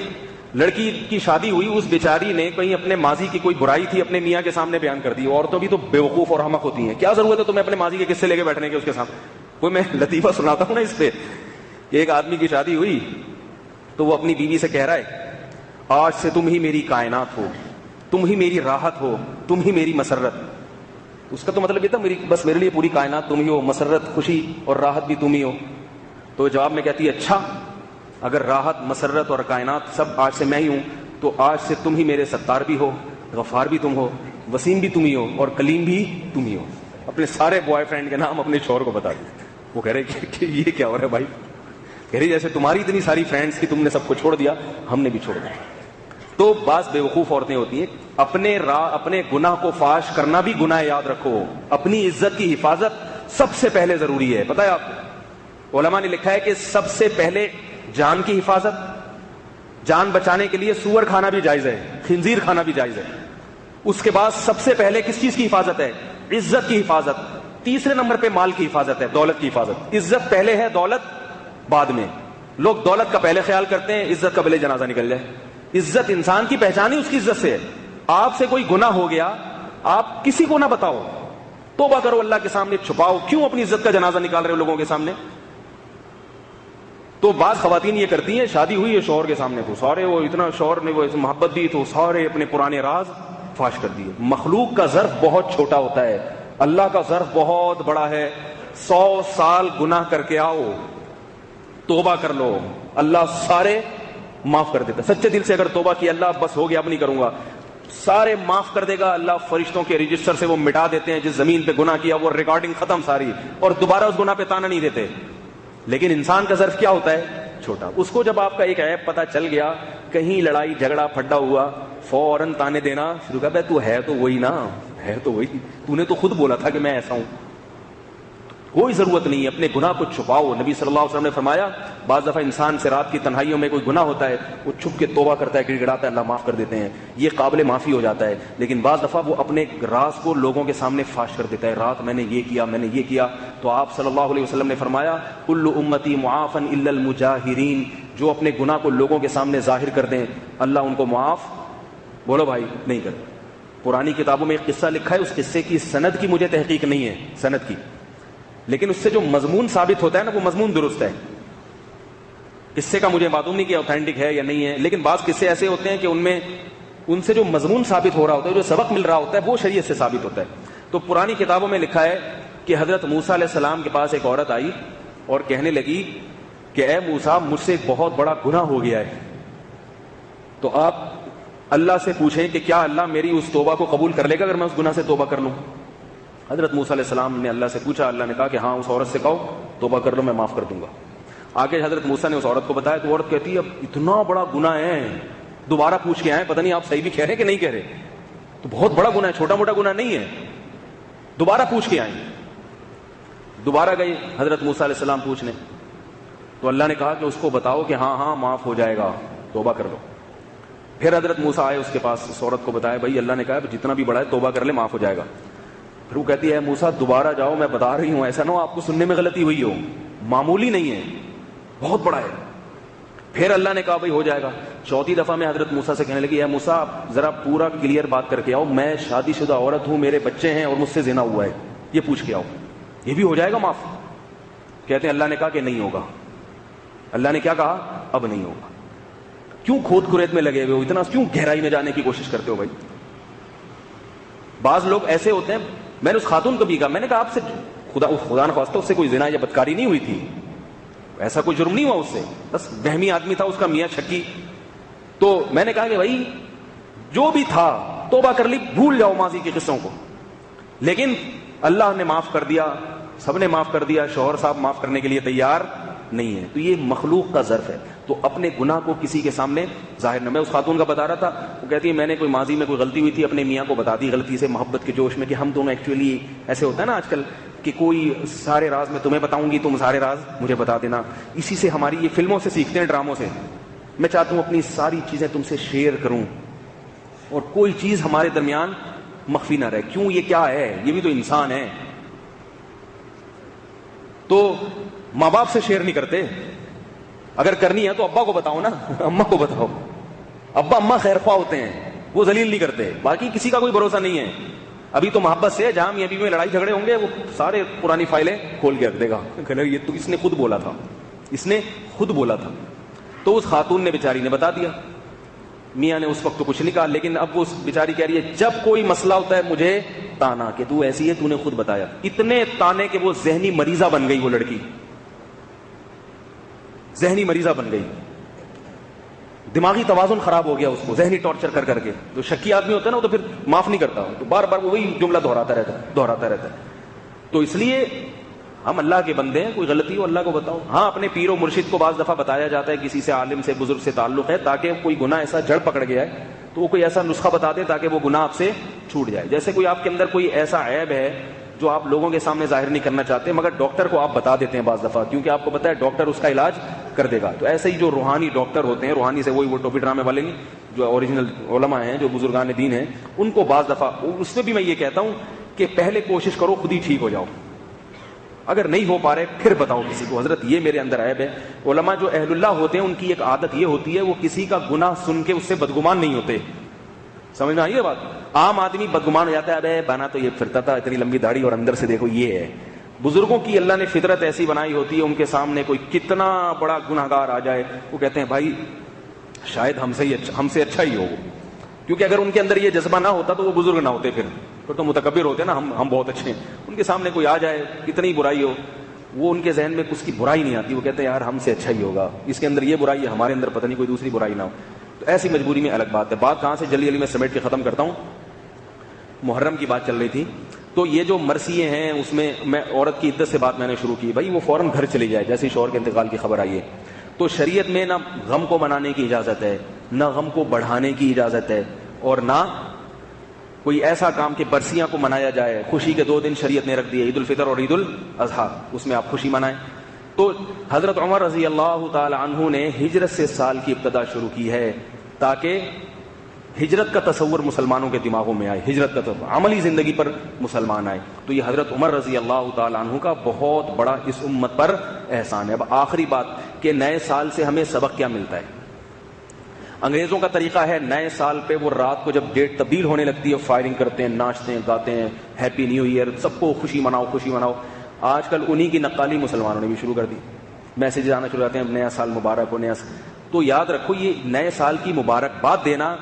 لڑکی کی شادی ہوئی, اس بیچاری نے کہیں اپنے ماضی کی کوئی برائی تھی اپنے میاں کے سامنے بیان کر دی. عورتوں بھی تو بیوقوف اور احمق ہوتی ہیں, کیا ضرورت ہے تمہیں اپنے ماضی کے قصے لے کے بیٹھنے کے اس کے سامنے. کوئی میں لطیفہ سناتا ہوں نا اس پہ, کہ ایک آدمی کی شادی ہوئی تو وہ اپنی بیوی سے کہہ رہا ہے آج سے تم ہی میری کائنات ہو, تم ہی میری راحت ہو, تم ہی میری مسرت. اس کا تو مطلب یہ تھا بس میرے لیے پوری کائنات تم ہی ہو, مسرت خوشی اور راحت بھی تم ہی ہو. تو جواب میں کہتی ہے اچھا اگر راحت مسرت اور کائنات سب آج سے میں ہی ہوں تو آج سے تم ہی میرے ستار بھی ہو, غفار بھی تم ہو, وسیم بھی تم ہی ہو اور کلیم بھی تم ہی ہو. اپنے سارے بوائے فرینڈ کے نام اپنے شوہر کو بتا دی. وہ کہہ رہے کہ یہ کیا ہو رہا ہے بھائی, کہہ رہی جیسے تمہاری اتنی ساری فرینڈس کی تم نے سب کو چھوڑ دیا, ہم نے بھی چھوڑ دیا. تو بعض بیوقوف عورتیں ہوتی ہیں, اپنے گناہ کو فاش کرنا بھی گناہ, یاد رکھو اپنی عزت کی حفاظت سب سے پہلے ضروری ہے. پتہ ہے آپ کو علماء نے لکھا ہے کہ سب سے پہلے جان کی حفاظت, جان بچانے کے لیے سور کھانا بھی جائز ہے, خنزیر کھانا بھی جائز ہے. اس کے بعد سب سے پہلے کس چیز کی حفاظت ہے؟ عزت کی حفاظت. تیسرے نمبر پہ مال کی حفاظت ہے, دولت کی حفاظت. عزت پہلے ہے, دولت بعد میں. لوگ دولت کا پہلے خیال کرتے ہیں, عزت کا پہلے جنازہ نکل جائے. عزت انسان کی پہچان ہی اس کی عزت سے ہے. آپ سے کوئی گناہ ہو گیا, آپ کسی کو نہ بتاؤ, توبہ کرو اللہ کے سامنے, چھپاؤ. کیوں اپنی عزت کا جنازہ نکال رہے ہو لوگوں کے سامنے؟ تو بعض خواتین یہ کرتی ہیں, شادی ہوئی ہے شوہر کے سامنے, تو سارے وہ اتنا شوہر نے وہ محبت دی تو سارے اپنے پرانے راز فاش کر دیے. مخلوق کا ظرف بہت چھوٹا ہوتا ہے, اللہ کا ظرف بہت بڑا ہے. 100 سال گناہ کر کے آؤ, توبہ کر لو, اللہ سارے معاف کر دیتا. سچے دل سے اگر توبہ کی, اللہ بس ہو گیا اب نہیں کروں گا, سارے معاف کر دے گا. اللہ فرشتوں کے رجسٹر سے وہ مٹا دیتے ہیں, جس زمین پہ گناہ کیا وہ ریکارڈنگ ختم ساری, اور دوبارہ اس گناہ پہ تانا نہیں دیتے. لیکن انسان کا ظرف کیا ہوتا ہے؟ چھوٹا. اس کو جب آپ کا ایک عیب پتہ چل گیا, کہیں لڑائی جھگڑا پھڈا ہوا, فوراً تانے دینا شروع کر. تو ہے تو وہی نا, ہے تو وہی, تو نے تو خود بولا تھا کہ میں ایسا ہوں. کوئی ضرورت نہیں ہے, اپنے گناہ کو چھپاؤ. نبی صلی اللہ علیہ وسلم نے فرمایا, بعض دفعہ انسان سے رات کی تنہائیوں میں کوئی گناہ ہوتا ہے, وہ چھپ کے توبہ کرتا ہے, گڑ گڑاتا ہے, اللہ معاف کر دیتے ہیں, یہ قابل معافی ہو جاتا ہے. لیکن بعض دفعہ وہ اپنے راز کو لوگوں کے سامنے فاش کر دیتا ہے, رات میں نے یہ کیا, میں نے یہ کیا. تو آپ صلی اللہ علیہ وسلم نے فرمایا, کل امتی معافا الا المجاہرین, جو اپنے گناہ کو لوگوں کے سامنے ظاہر کر دیں اللہ ان کو معاف, بولو بھائی, نہیں کرتے. پرانی کتابوں میں ایک قصہ لکھا ہے, اس قصے کی سند کی مجھے تحقیق نہیں ہے, سند کی, لیکن اس سے جو مضمون ثابت ہوتا ہے نا, وہ مضمون درست ہے. قصے کا مجھے معلوم نہیں کہ اوتھینٹک ہے یا نہیں ہے, لیکن بعض قصے ایسے ہوتے ہیں کہ ان سے جو مضمون ثابت ہو رہا ہوتا ہے, جو سبق مل رہا ہوتا ہے, وہ شریعت سے ثابت ہوتا ہے. تو پرانی کتابوں میں لکھا ہے کہ حضرت موسیٰ علیہ السلام کے پاس ایک عورت آئی اور کہنے لگی کہ اے موسیٰ, مجھ سے ایک بہت بڑا گناہ ہو گیا ہے, تو آپ اللہ سے پوچھیں کہ کیا اللہ میری اس توبہ کو قبول کر لے گا اگر میں اس گناہ سے توبہ کر لوں. حضرت موسیٰ علیہ السلام نے اللہ سے پوچھا, اللہ نے کہا کہ ہاں, اس عورت سے کہو توبہ کر لو, میں معاف کر دوں گا. آگے حضرت موسیٰ نے اس عورت کو بتایا, تو عورت کہتی ہے اب اتنا بڑا گناہ ہے, دوبارہ پوچھ کے آئے, پتہ نہیں آپ صحیح بھی کہہ رہے ہیں کہ نہیں کہہ رہے, تو بہت بڑا گناہ ہے, چھوٹا موٹا گناہ نہیں ہے, دوبارہ پوچھ کے آئیں. دوبارہ گئی حضرت موسیٰ علیہ السلام پوچھنے, تو اللہ نے کہا کہ اس کو بتاؤ کہ ہاں ہاں معاف ہو جائے گا, توبہ کر لو. پھر حضرت موسیٰ آئے اس کے پاس, اس عورت کو بتایا, بھائی اللہ نے کہا جتنا بھی بڑا ہے توبہ کر لے, معاف ہو جائے گا. پھر وہ کہتی ہے موسیٰ دوبارہ جاؤ, میں بتا رہی ہوں, ایسا نہ ہو آپ کو سننے میں غلطی ہوئی ہو, معمولی نہیں ہے, بہت بڑا ہے. پھر اللہ نے کہا بھائی ہو جائے گا. چوتھی دفعہ میں حضرت موسیٰ سے کہنے لگی, اے موسیٰ آپ ذرا پورا کلیئر بات کر کے آؤ, میں شادی شدہ عورت ہوں, میرے بچے ہیں اور مجھ سے زنا ہوا ہے, یہ پوچھ کے آؤ, یہ بھی ہو جائے گا معاف. کہتے ہیں اللہ نے کہا کہ نہیں ہوگا. اللہ نے کیا کہا؟ اب نہیں ہوگا. کیوں کھود کریت میں لگے ہوئے ہو, اتنا کیوں گہرائی میں جانے کی کوشش کرتے ہو بھائی؟ بعض لوگ ایسے ہوتے ہیں, میں نے اس خاتون کو بھی کہا, میں نے کہا آپ سے خدا نخواستہ اس سے کوئی زنا یا بدکاری نہیں ہوئی تھی, ایسا کوئی جرم نہیں ہوا اس سے, بس وہمی آدمی تھا اس کا میاں چھکی. تو میں نے کہا کہ بھائی جو بھی تھا توبہ کر لی, بھول جاؤ ماضی کے قصوں کو. لیکن اللہ نے معاف کر دیا, سب نے معاف کر دیا, شوہر صاحب معاف کرنے کے لیے تیار نہیں ہے. تو یہ مخلوق کا ظرف ہے, تو اپنے گناہ کو کسی کے سامنے ظاہر نہ. میں اس خاتون کا بتا رہا تھا, وہ کہتی ہے میں نے کوئی ماضی میں کوئی غلطی ہوئی تھی, اپنے میاں کو بتا دی غلطی سے, محبت کے جوش میں, کہ ہم دونوں ایکچولی ایسے ہوتا ہے نا آج کل کہ کوئی سارے راز میں تمہیں بتاؤں گی, تم سارے راز مجھے بتا دینا. اسی سے ہماری یہ فلموں سے سیکھتے ہیں, ڈراموں سے. میں چاہتا ہوں اپنی ساری چیزیں تم سے شیئر کروں اور کوئی چیز ہمارے درمیان مخفی نہ رہے. کیوں, یہ کیا ہے, یہ بھی تو انسان ہے. تو ماں باپ سے شیئر نہیں کرتے, اگر کرنی ہے تو ابا کو بتاؤ نا, اماں کو بتاؤ. ابا اماں خیر خواہ ہوتے ہیں, وہ ذلیل نہیں کرتے. باقی کسی کا کوئی بھروسہ نہیں ہے. ابھی تو محبت سے, جہاں میاں بیوی میں لڑائی جھگڑے ہوں گے, وہ سارے پرانی فائلیں کھول کے رکھ دے گا, یہ تو اس نے خود بولا تھا, اس نے خود بولا تھا. تو اس خاتون نے بیچاری نے بتا دیا. میاں نے اس وقت تو کچھ نہیں کہا, لیکن اب وہ بیچاری کہہ رہی ہے جب کوئی مسئلہ ہوتا ہے مجھے تانا کہ تو ایسی ہے, تو نے خود بتایا. اتنے تانے کہ وہ ذہنی مریضہ بن گئی, وہ لڑکی ذہنی مریضہ بن گئی, دماغی توازن خراب ہو گیا اس کو, ذہنی ٹارچر کر کر کے. جو شکی آدمی ہوتا ہے نا, وہ تو پھر معاف نہیں کرتا, تو بار بار وہی جملہ دہراتا رہتا ہے. تو اس لیے ہم اللہ کے بندے ہیں, کوئی غلطی ہو اللہ کو بتاؤ. ہاں, اپنے پیر و مرشد کو بعض دفعہ بتایا جاتا ہے, کسی سے عالم سے بزرگ سے تعلق ہے, تاکہ کوئی گناہ ایسا جڑ پکڑ گیا ہے تو وہ کوئی ایسا نسخہ بتا دے تاکہ وہ گناہ آپ سے چھوٹ جائے. جیسے کوئی آپ کے اندر کوئی ایسا عیب ہے جو آپ لوگوں کے سامنے ظاہر نہیں کرنا چاہتے, مگر ڈاکٹر کو آپ بتا دیتے ہیں بعض دفعہ, کیونکہ آپ کو پتا ہے ڈاکٹر اس کا علاج کر دے گا. تو ایسے ہی جو روحانی ڈاکٹر ہوتے ہیں, روحانی سے وہی وہ ٹوپی ڈرامے والے نہیں, جو اوریجنل علماء ہیں, جو بزرگان دین ہیں, ان کو بعض دفعہ, اس میں بھی میں یہ کہتا ہوں کہ پہلے کوشش کرو خود ہی ٹھیک ہو جاؤ, اگر نہیں ہو پا رہے پھر بتاؤ کسی کو, حضرت یہ میرے اندر عیب ہے. علماء جو اہل اللہ ہوتے ہیں ان کی ایک عادت یہ ہوتی ہے, وہ کسی کا گناہ سن کے اس سے بدگمان نہیں ہوتے. سمجھ میں آئی ہے بات؟ عام آدمی بدگمان ہو جاتا ہے, ابے بنا تو یہ پھرتا تھا, اتنی لمبی داڑھی, اور اندر سے دیکھو یہ ہے. بزرگوں کی اللہ نے فطرت ایسی بنائی ہوتی ہے, ان کے سامنے کوئی کتنا بڑا گنہگار آ جائے, وہ کہتے ہیں بھائی شاید ہم سے اچھا ہی ہو, کیونکہ اگر ان کے اندر یہ جذبہ نہ ہوتا تو وہ بزرگ نہ ہوتے, پھر تو متکبر ہوتے نا, ہم بہت اچھے ہیں. ان کے سامنے کوئی آ جائے کتنی برائی ہو, وہ ان کے ذہن میں اس کی برائی نہیں آتی, وہ کہتے ہیں یار ہم سے اچھا ہی ہوگا, اس کے اندر یہ برائی ہے, ہمارے اندر پتہ نہیں کوئی دوسری برائی نہ ہو. تو ایسی مجبوری میں الگ بات ہے. بات کہاں سے جلدی میں سمیٹ کے ختم کرتا ہوں. محرم کی بات چل رہی تھی, تو یہ جو مرثیے ہیں اس میں عورت کی عدت سے بات میں نے شروع کی. بھائی وہ فوراً گھر چلی جائے جیسے شوہر کے انتقال کی خبر آئی ہے. تو شریعت میں نہ غم کو منانے کی اجازت ہے, نہ غم کو بڑھانے کی اجازت ہے, اور نہ کوئی ایسا کام کہ برسیاں کو منایا جائے. خوشی کے 2 دن شریعت نے رکھ دیے, عید الفطر اور عید الاضحیٰ, اس میں آپ خوشی منائیں. تو حضرت عمر رضی اللہ تعالی عنہ نے ہجرت سے سال کی ابتدا شروع کی ہے, تاکہ ہجرت کا تصور مسلمانوں کے دماغوں میں آئے, ہجرت کا تصور عملی زندگی پر مسلمان آئے. تو یہ حضرت عمر رضی اللہ تعالی عنہ کا بہت بڑا اس امت پر احسان ہے. اب آخری بات کہ نئے سال سے ہمیں سبق کیا ملتا ہے. انگریزوں کا طریقہ ہے نئے سال پہ وہ رات کو جب ڈیٹ تبدیل ہونے لگتی ہے فائرنگ کرتے ہیں, ناچتے ہیں, گاتے ہیں, ہیپی نیو ایئر, سب کو خوشی مناؤ خوشی مناؤ. آج کل انہی کی نقالی مسلمانوں نے بھی شروع کر دی, میسیج آنا شروع ہوتے ہیں نیا سال مبارک ہو, نیا سال. تو یاد رکھو یہ نئے سال کی مبارکباد دینا,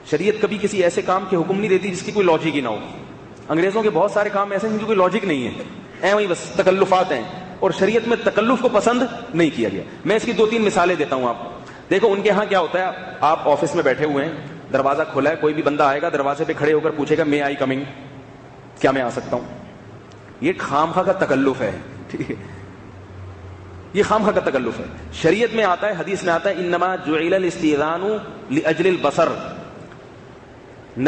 شریعت کبھی کسی ایسے کام کے حکم نہیں دیتی جس کی کوئی لاجک ہی نہ ہو. انگریزوں کے بہت سارے کام ایسے ہیں جو کوئی لاجک نہیں ہے, وہی بس تکلفات ہیں, اور شریعت میں تکلف کو پسند نہیں کیا گیا. میں اس کی 2-3 مثالیں دیتا ہوں آپ. دیکھو ان کے ہاں کیا ہوتا ہے, آپ آفس میں بیٹھے ہوئے ہیں, دروازہ کھلا ہے, کوئی بھی بندہ آئے گا دروازے پہ کھڑے ہو کر پوچھے گا مے آئی کمنگ, کیا میں آ سکتا ہوں. یہ خامخواہ کا تکلف ہے, ٹھیک ہے, یہ خامخواہ کا تکلف ہے. شریعت میں آتا ہے, حدیث میں آتا ہے انما جعل الاستئذان لاجل البصر,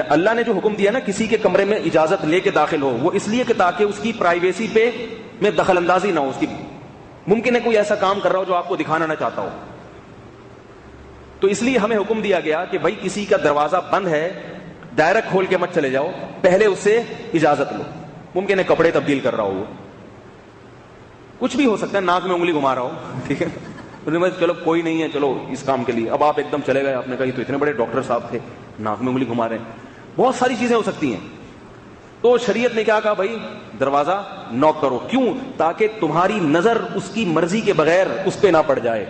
اللہ نے جو حکم دیا نا کسی کے کمرے میں اجازت لے کے داخل ہو, وہ اس لیے کہ تاکہ اس کی پرائیویسی پہ میں دخل اندازی نہ ہو. اس کی ممکن ہے کوئی ایسا کام کر رہا ہو جو آپ کو دکھانا نہ چاہتا ہو, تو اس لیے ہمیں حکم دیا گیا کہ بھائی کسی کا دروازہ بند ہے ڈائریکٹ کھول کے مت چلے جاؤ, پہلے اس سے اجازت لو. ممکن ہے کپڑے تبدیل کر رہا ہو, کچھ بھی ہو سکتا ہے, ناک میں انگلی گھما رہا ہو, ٹھیک ہے, چلو کوئی نہیں ہے, چلو اس کام کے لیے. اب آپ ایک دم چلے گئے, آپ نے کہا تو اتنے بڑے ڈاکٹر صاحب تھے, ناک میں انگلی گھما رہے ہیں. بہت ساری چیزیں ہو سکتی ہیں. تو شریعت نے کیا کہا, بھائی دروازہ نوک کرو. کیوں؟ تاکہ تمہاری نظر اس کی مرضی کے بغیر اس پہ نہ پڑ جائے.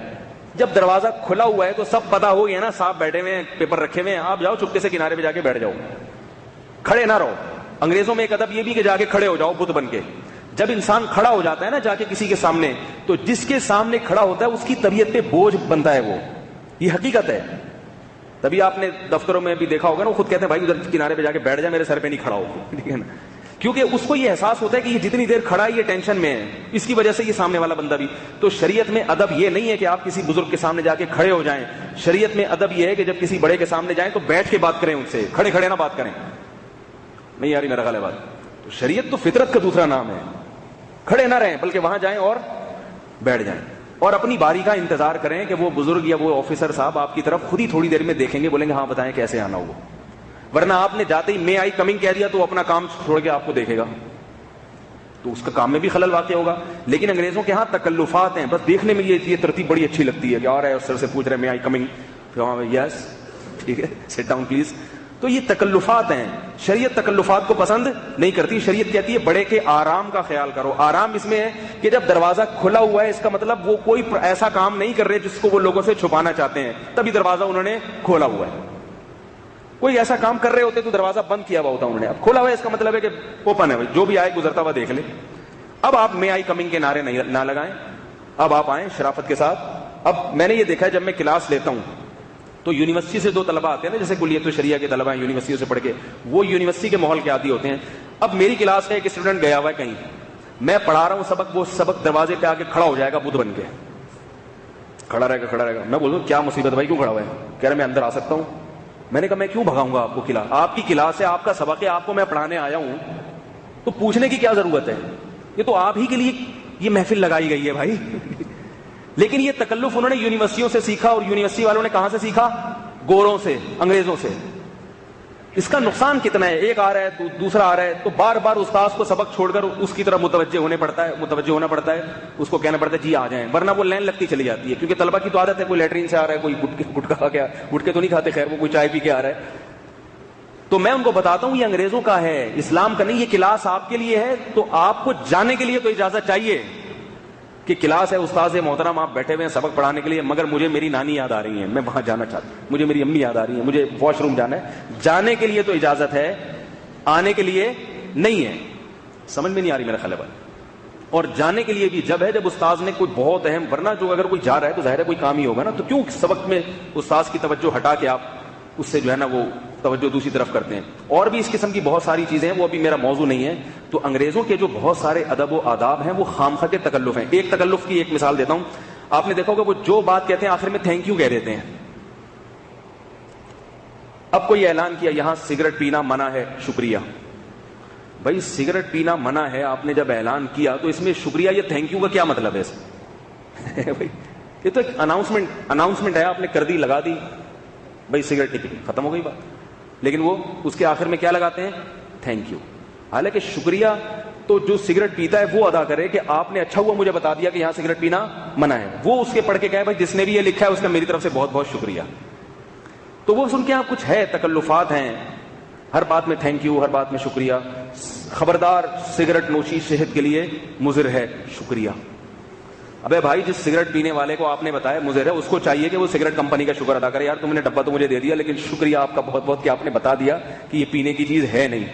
جب دروازہ کھلا ہوا ہے تو سب پتا ہو گیا نا, صاحب بیٹھے ہوئے ہیں, پیپر رکھے ہوئے ہیں, آپ جاؤ چپکے سے کنارے پہ جا کے بیٹھ جاؤ, کھڑے نہ رہو. انگریزوں میں ایک ادب یہ بھی کہ جا کے کھڑے ہو جاؤ بت بن کے. جب انسان کھڑا ہو جاتا ہے نا جا کے کسی کے سامنے, تو جس کے سامنے کھڑا ہوتا ہے اس کی طبیعت پہ بوجھ بنتا ہے, وہ یہ حقیقت ہے. تبھی آپ نے دفتروں میں بھی دیکھا ہوگا نا, وہ خود کہتے ہیں بھائی ادھر کنارے پہ جا کے بیٹھ جائے, میرے سر پہ نہیں کھڑا ہو, ٹھیک ہے نا, کیونکہ اس کو یہ احساس ہوتا ہے کہ یہ جتنی دیر کھڑا ہے یہ ٹینشن میں ہے, اس کی وجہ سے یہ سامنے والا بندہ بھی. تو شریعت میں ادب یہ نہیں ہے کہ آپ کسی بزرگ کے سامنے جا کے کھڑے ہو جائیں. شریعت میں ادب یہ ہے کہ جب کسی بڑے کے سامنے جائیں تو بیٹھ کے بات کریں ان سے, کھڑے کھڑے نہ بات کریں. نہیں یاری میرا خیال ہے بات. تو شریعت تو فطرت کا دوسرا نام ہے. کھڑے نہ رہیں بلکہ وہاں جائیں اور بیٹھ جائیں, اور اپنی باری کا انتظار کریں کہ وہ بزرگ یا وہ آفیسر صاحب آپ کی طرف خود ہی تھوڑی دیر میں دیکھیں گے, بولیں گے ہاں بتائیں کیسے آنا ہوگا. ورنہ آپ نے جاتے ہی مے آئی کمنگ کہہ دیا تو اپنا کام چھوڑ کے آپ کو دیکھے گا, تو اس کا کام میں بھی خلل واقع ہوگا. لیکن انگریزوں کے ہاں تکلفات ہیں, بس دیکھنے میں یہ ترتیب بڑی اچھی لگتی ہے کہ آ رہا ہے اور سر سے پوچھ رہے ہیں مے آئی کمنگ, یس ٹھیک ہے سٹ ڈاؤن پلیز. تو یہ تکلفات ہیں, شریعت تکلفات کو پسند نہیں کرتی. شریعت کہتی ہے بڑے کے آرام کا خیال کرو. آرام اس میں ہے کہ جب دروازہ کھلا ہوا ہے اس کا مطلب وہ کوئی ایسا کام نہیں کر رہے جس کو وہ لوگوں سے چھپانا چاہتے ہیں, تبھی دروازہ انہوں نے کھولا ہوا ہے. کوئی ایسا کام کر رہے ہوتے تو دروازہ بند کیا ہوا ہوتا انہوں نے, اب کھولا ہوا ہے اس کا مطلب ہے کہ اوپن ہے, جو بھی آئے گزرتا ہوا دیکھ لے. اب آپ مے آئی کمنگ کے نعرے نہ لگائیں, اب آپ آئیں شرافت کے ساتھ. اب میں نے یہ دیکھا ہے جب میں کلاس لیتا ہوں تو یونیورسٹی سے 2 طلبہ آتے ہیں نا, جیسے کلیت الشریعہ کے طلبہ ہیں یونیورسٹیوں سے پڑھ کے, وہ یونیورسٹی کے ماحول کے عادی ہوتے ہیں. اب میری کلاس کا ایک اسٹوڈنٹ گیا ہوا ہے کہیں, میں پڑھا رہا ہوں سبق, وہ سبق دروازے پہ آ کے کھڑا ہو جائے گا بت بن کے, کھڑا رہے گا. میں بولوں کیا مصیبت بھائی کیوں کھڑا ہوا ہے؟ کہہ رہا میں اندر آ سکتا ہوں. میں نے کہا میں کیوں بھگاؤں گا آپ کو, کلاس آپ کی کلاس ہے, آپ کا سبق ہے, آپ کو میں پڑھانے آیا ہوں, تو پوچھنے کی کیا ضرورت ہے؟ یہ تو آپ ہی کے لیے یہ محفل لگائی گئی ہے بھائی. لیکن یہ تکلف انہوں نے یونیورسٹیوں سے سیکھا, اور یونیورسٹی والوں نے کہاں سے سیکھا؟ گوروں سے, انگریزوں سے. اس کا نقصان کتنا ہے؟ ایک آ رہا ہے دوسرا آ رہا ہے, تو بار بار استاذ کو سبق چھوڑ کر اس کی طرف متوجہ ہونا پڑتا ہے, اس کو کہنا پڑتا ہے جی آ جائیں, ورنہ وہ لائن لگتی چلی جاتی ہے. کیونکہ طلبہ کی تو عادت ہے, کوئی لیٹرین سے آ رہا ہے, کوئی گٹکا کھا کے, گٹکے تو نہیں کھاتے خیر, وہ کوئی چائے پی کے آ رہا ہے. تو میں ان کو بتاتا ہوں یہ انگریزوں کا ہے, اسلام کا نہیں. یہ کلاس آپ کے لیے ہے, تو آپ کو جانے کے لیے تو اجازت چاہیے کہ کلاس ہے, استاذ محترم آپ بیٹھے ہوئے ہیں سبق پڑھانے کے لیے, مگر مجھے میری نانی یاد آ رہی ہے, میں وہاں جانا چاہتا ہوں, مجھے میری امی یاد آ رہی ہیں, مجھے واش روم جانا ہے. جانے کے لیے تو اجازت ہے, آنے کے لیے نہیں ہے. سمجھ میں نہیں آ رہی میرا خیال ہے. اور جانے کے لیے بھی جب ہے جب استاذ نے کوئی بہت اہم, ورنہ جو اگر کوئی جا رہا ہے تو ظاہر ہے کوئی کام ہی ہوگا نا, تو کیوں سبق میں استاذ کی توجہ ہٹا کے آپ اس سے جو ہے نا وہ توجہ دوسری طرف کرتے ہیں. اور بھی اس قسم کی بہت ساری چیزیں ہیں, وہ ابھی میرا موضوع نہیں ہے. تو انگریزوں کے جو بہت سارے ادب و آداب ہیں وہ خامخواہ کے تکلف ہیں. ایک تکلف کی ایک مثال دیتا ہوں. آپ نے دیکھا ہوگا وہ جو بات کہتے ہیں آخر میں تھینک یو کہہ دیتے ہیں. اب کوئی اعلان کیا یہاں سگریٹ پینا منع ہے, شکریہ. بھائی سگریٹ پینا منع ہے, آپ نے جب اعلان کیا تو اس میں شکریہ یہ تھینک یو کا کیا مطلب ہے؟ بھائی یہ تو ایک اناؤنسمنٹ ہے, آپ نے کر دی, لگا دی, بھائی سگریٹ نہیں پی, ختم ہو گئی بات. لیکن وہ اس کے آخر میں کیا لگاتے ہیں؟ Thank you. حالانکہ شکریہ تو جو سگریٹ پیتا ہے وہ ادا کرے کہ آپ نے اچھا ہوا مجھے بتا دیا کہ یہاں سگریٹ پینا منع ہے. وہ اس کے پڑھ کے کہے بھائی جس نے بھی یہ لکھا ہے اس کا میری طرف سے بہت بہت شکریہ. تو وہ سن کے آپ کچھ ہے, تکلفات ہیں, ہر بات میں تھینک یو, ہر بات میں شکریہ. خبردار سگریٹ نوشی صحت کے لیے مضر ہے, شکریہ. ابے بھائی جس سگریٹ پینے والے کو آپ نے بتایا مضر ہے, اس کو چاہیے کہ وہ سگریٹ کمپنی کا شکر ادا کرے, یار تم نے ڈبہ تو مجھے دے دیا لیکن شکریہ آپ کا بہت بہت کہ آپ نے بتا دیا کہ یہ پینے کی چیز ہے نہیں.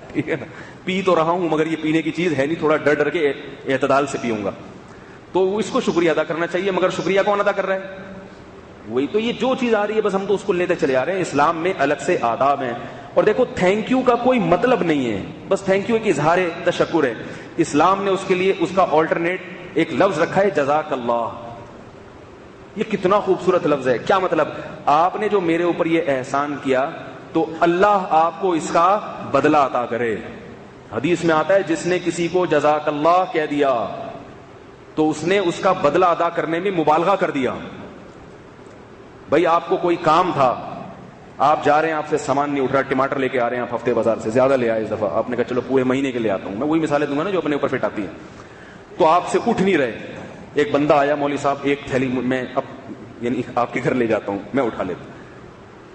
ٹھیک ہے نا, پی تو رہا ہوں مگر یہ پینے کی چیز ہے نہیں, تھوڑا ڈر ڈر کے اعتدال سے پیوں گا. تو اس کو شکریہ ادا کرنا چاہیے, مگر شکریہ کون ادا کر رہا ہے؟ وہی تو. یہ جو چیز آ رہی ہے بس ہم تو اس کو لیتے چلے آ رہے ہیں. اسلام میں الگ سے آداب ہیں. اور دیکھو تھینک یو کا کوئی مطلب نہیں ہے, بس تھینک یو ایک اظہار تشکر ہے. اسلام نے اس کے لیے اس کا آلٹرنیٹ ایک لفظ رکھا ہے, جزاک اللہ. یہ کتنا خوبصورت لفظ ہے. کیا مطلب؟ آپ نے جو میرے اوپر یہ احسان کیا تو اللہ آپ کو اس کا بدلہ عطا کرے. حدیث میں آتا ہے جس نے کسی کو جزاک اللہ کہہ دیا تو اس نے اس کا بدلہ ادا کرنے میں مبالغہ کر دیا. بھائی آپ کو کوئی کام تھا, آپ جا رہے ہیں, آپ سے سامان نہیں اٹھ رہا, ٹماٹر لے کے آ رہے ہیں آپ ہفتے بازار سے, زیادہ لے آئے اس دفعہ, آپ نے کہا چلو پورے مہینے کے لے آتا ہوں. میں وہی مثالیں دوں گا نا جو اپنے اوپر فٹ آتی ہیں. تو آپ سے اٹھ نہیں رہے, ایک بندہ آیا, مولوی صاحب ایک تھیلی میں اب یعنی آپ کے گھر لے جاتا ہوں, میں اٹھا لیتا ہوں.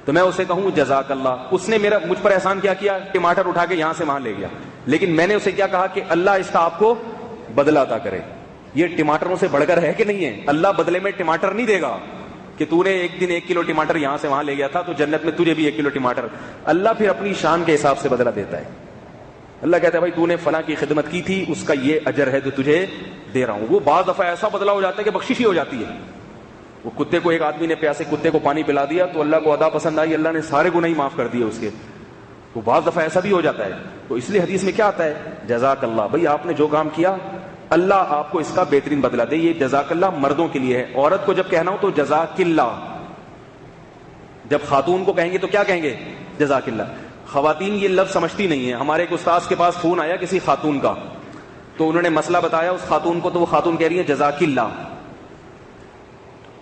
تو میں اسے کہوں جزاک اللہ, اس نے میرا مجھ پر احسان کیا, ٹماٹر اٹھا کے یہاں سے وہاں لے گیا. لیکن میں نے اسے کیا کہا کہ اللہ اس کا آپ کو بدلہ عطا کرے. یہ ٹماٹروں سے بڑھ کر ہے کہ نہیں ہے؟ اللہ بدلے میں ٹماٹر نہیں دے گا کہ تو نے ایک دن 1 کلو ٹماٹر یہاں سے وہاں لے گیا تھا تو جنت میں تجھے بھی 1 کلو ٹماٹر. اللہ پھر اپنی شان کے حساب سے بدلہ دیتا ہے. اللہ کہتا ہے بھائی تو نے فلاں کی خدمت کی تھی, اس کا یہ اجر ہے جو تجھے دے رہا ہوں. وہ بعض دفعہ ایسا بدلہ ہو جاتا ہے کہ بخشش ہی ہو جاتی ہے. وہ کتے کو, ایک آدمی نے پیاسے کتے کو پانی پلا دیا تو اللہ کو ادا پسند آئی, اللہ نے سارے گناہ معاف کر دیے اس کے. تو بعض دفعہ ایسا بھی ہو جاتا ہے. تو اس لیے حدیث میں کیا آتا ہے؟ جزاک اللہ. بھائی آپ نے جو کام کیا اللہ آپ کو اس کا بہترین بدلہ دے. یہ جزاک اللہ مردوں کے لیے ہے. عورت کو جب کہنا ہو تو جزاک اللہ. جب خاتون کو کہیں گے تو کیا کہیں گے؟ جزاک اللہ. خواتین یہ لفظ سمجھتی نہیں ہے. ہمارے ایک استاذ کے پاس فون آیا کسی خاتون کا, تو انہوں نے مسئلہ بتایا اس خاتون کو, تو وہ خاتون کہہ رہی ہے جزاک اللہ.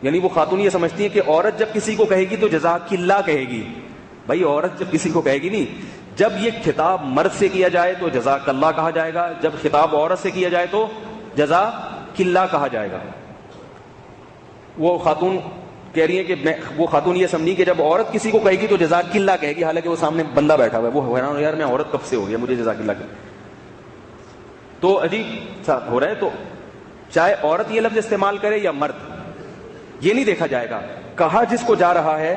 یعنی وہ خاتون یہ سمجھتی ہے کہ عورت جب کسی کو کہے گی تو جزاک اللہ کہے گی. بھائی عورت جب کسی کو کہے گی نہیں, جب یہ خطاب مرد سے کیا جائے تو جزاک اللہ کہا جائے گا, جب خطاب عورت سے کیا جائے تو جزاک اللہ کہا جائے گا. وہ خاتون کہہ رہی ہے کہ وہ خاتون یہ سمجھی کہ جب عورت کسی کو کہے گی تو جزاک اللہ کہے گی, حالانکہ وہ سامنے بندہ بیٹھا ہوا ہے, وہ حیران یار میں عورت کب سے ہو گیا مجھے جزاک اللہ کہ. تو عجیب سا ہو رہا ہے. تو چاہے عورت یہ لفظ استعمال کرے یا مرد, یہ نہیں دیکھا جائے گا. کہا جس کو جا رہا ہے,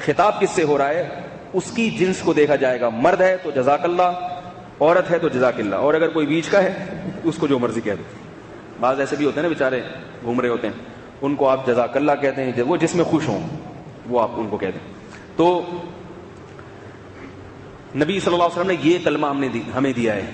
خطاب کس سے ہو رہا ہے, اس کی جنس کو دیکھا جائے گا. مرد ہے تو جزاک اللہ, عورت ہے تو جزاک اللہ, اور اگر کوئی بیچ کا ہے تو اس کو جو مرضی کہہ دو. بعض ایسے بھی ہوتے ہیں نا بیچارے گھوم رہے ہوتے ہیں, ان کو آپ جزاک اللہ کہتے ہیں, وہ جس میں خوش ہوں وہ آپ ان کو کہہ دیں. تو نبی صلی اللہ علیہ وسلم نے یہ کلمہ ہمیں دیا ہے,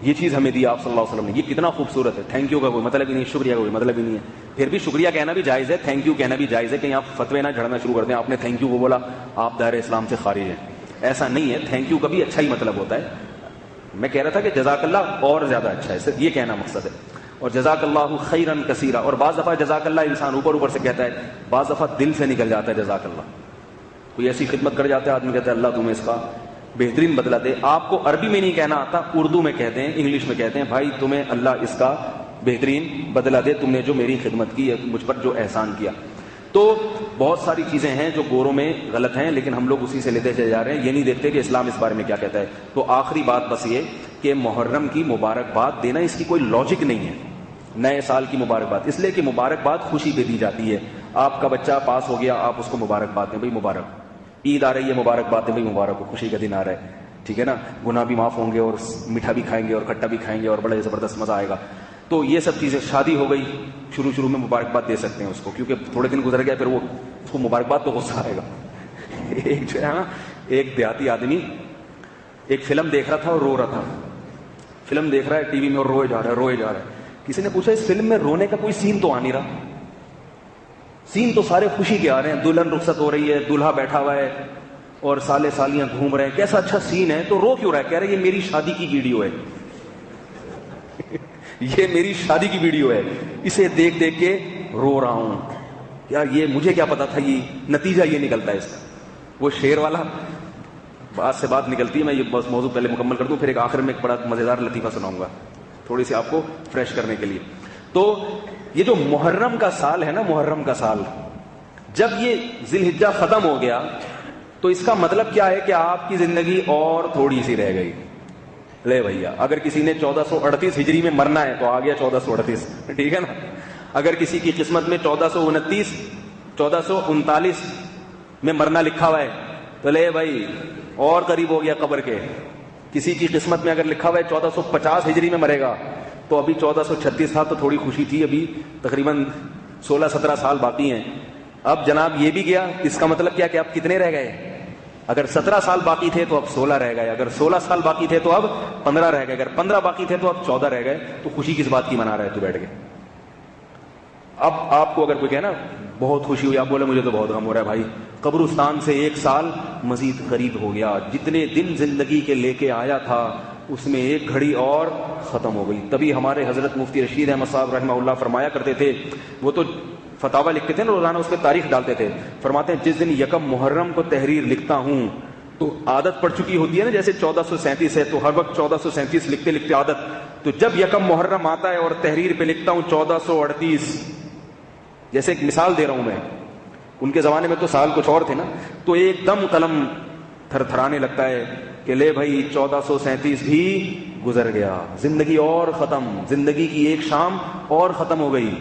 یہ چیز ہمیں دی آپ صلی اللہ علیہ وسلم نے. یہ کتنا خوبصورت ہے. تھینک یو کا کوئی مطلب ہی نہیں, شکریہ کا کوئی مطلب ہی نہیں ہے. پھر بھی شکریہ کہنا بھی جائز ہے, تھینک یو کہنا بھی جائز ہے. کہیں آپ فتوے نہ جھڑنا شروع کر دیں, آپ نے تھینک یو کو بولا آپ دائرہ اسلام سے خارج ہیں. ایسا نہیں ہے. تھینک یو کا بھی اچھا ہی مطلب ہوتا ہے. میں کہہ رہا تھا کہ جزاک اللہ اور زیادہ اچھا ہے، صرف یہ کہنا مقصد ہے. اور جزاک اللہ خیرن کثیرا، اور بعض دفعہ جزاک اللہ انسان اوپر اوپر سے کہتا ہے، بعض دفعہ دل سے نکل جاتا ہے جزاک اللہ. کوئی ایسی خدمت کر جاتا ہے آدمی کہتا ہے اللہ تمہیں اس کا بہترین بدلہ دے. آپ کو عربی میں نہیں کہنا آتا، اردو میں کہتے ہیں، انگلش میں کہتے ہیں بھائی تمہیں اللہ اس کا بہترین بدلہ دے، تم نے جو میری خدمت کی، مجھ پر جو احسان کیا. تو بہت ساری چیزیں ہیں جو گوروں میں غلط ہیں، لیکن ہم لوگ اسی سے لیتے چلے جا رہے ہیں، یہ نہیں دیکھتے کہ اسلام اس بارے میں کیا کہتا ہے. تو آخری بات بس یہ کہ محرم کی مبارکباد دینا اس کی کوئی لاجک نہیں ہے. نئے سال کی مبارکباد اس لیے کہ مبارکباد خوشی پہ دی جاتی ہے. آپ کا بچہ پاس ہو گیا، آپ اس کو مبارکباد دیں، بھائی مبارک. عید آ رہی ہے، مبارکباد دیں، بھائی مبارک ہو، خوشی کا دن آ رہا ہے، ٹھیک ہے نا. گناہ بھی معاف ہوں گے اور میٹھا بھی کھائیں گے اور کھٹا بھی کھائیں گے اور بڑا زبردست مزہ آئے گا. تو یہ سب چیزیں. شادی ہو گئی، شروع میں مبارکباد دے سکتے ہیں اس کو، کیونکہ تھوڑے دن گزر گیا پھر وہ اس کو مبارکباد تو غصہ آئے گا. ایک جو ہے نا، ایک دیہاتی آدمی ایک فلم دیکھ رہا تھا اور رو رہا تھا. فلم دیکھ رہا ہے ٹی وی میں اور روئے جا رہا ہے. کسی نے پوچھا اس فلم میں رونے کا کوئی سین تو آ نہیں رہا. سین تو سارے خوشی کے آ رہے ہیں، دلہن رخصت ہو رہی ہے، دولہا بیٹھا ہوا ہے اور سالے سالیاں گھوم رہے ہیں، کیسا اچھا سین ہے، تو رو کیوں رہا ہے؟ کہہ رہے یہ میری شادی کی ویڈیو ہے. یہ میری شادی کی ویڈیو ہے، اسے دیکھ دیکھ کے رو رہا ہوں. یار یہ مجھے کیا پتا تھا، یہ نتیجہ یہ نکلتا ہے اس کا. وہ شیر والا بات سے بات نکلتی ہے. میں یہ بس موضوع پہلے مکمل کر دوں، پھر ایک آخر میں ایک بڑا مزیدار لطیفہ سناؤں گا تھوڑی سی آپ کو فریش کرنے کے لیے. تو یہ جو محرم کا سال ہے نا، محرم کا سال، جب یہ ذی الحجہ ختم ہو گیا تو اس کا مطلب کیا ہے کہ آپ کی زندگی اور تھوڑی سی رہ گئی. لے بھیا، اگر کسی نے 1438 ہجری میں مرنا ہے تو آ گیا 1438، ٹھیک ہے نا. اگر کسی کی قسمت میں 1439 میں مرنا لکھا ہوا ہے تو لے بھائی اور قریب ہو گیا قبر کے. کسی کی قسمت میں اگر لکھا ہوا ہے 1450 ہجری میں مرے گا تو ابھی 1436 تھا تو تھوڑی خوشی تھی، ابھی تقریباً 16-17 سال باقی ہیں. اب جناب یہ بھی گیا، اس کا مطلب کیا کہ اب کتنے رہ گئے؟ اگر 17 سال باقی تھے تو اب 16 رہ گئے، اگر 16 سال باقی تھے تو اب 15 رہ گئے، اگر 15 باقی تھے تو اب 14 رہ گئے. تو خوشی کس بات کی منا رہے تو بیٹھ گئے. اب آپ کو اگر کوئی کہے نا بہت خوشی ہوئی، آپ بولے مجھے تو بہت غم ہو رہا ہے بھائی، قبرستان سے ایک سال مزید قریب ہو گیا. جتنے دن زندگی کے لے کے آیا تھا اس میں ایک گھڑی اور ختم ہو گئی. تبھی ہمارے حضرت مفتی رشید احمد صاحب رحمہ اللہ فرمایا کرتے تھے، وہ تو فتاوی لکھتے تھے نا روزانہ، اس پہ تاریخ ڈالتے تھے. فرماتے ہیں جس دن یکم محرم کو تحریر لکھتا ہوں تو عادت پڑ چکی ہوتی ہے نا، جیسے 1437 ہے تو ہر وقت 1437 لکھتے لکھتے عادت. تو جب یکم محرم آتا ہے اور تحریر پہ لکھتا ہوں 1438، جیسے ایک مثال دے رہا ہوں میں، ان کے زمانے میں تو سال کچھ اور تھے نا، تو ایک دم قلم تھر تھرانے لگتا ہے کہ لے بھائی 1437 بھی گزر گیا، زندگی اور ختم، زندگی کی ایک شام اور ختم ہو گئی.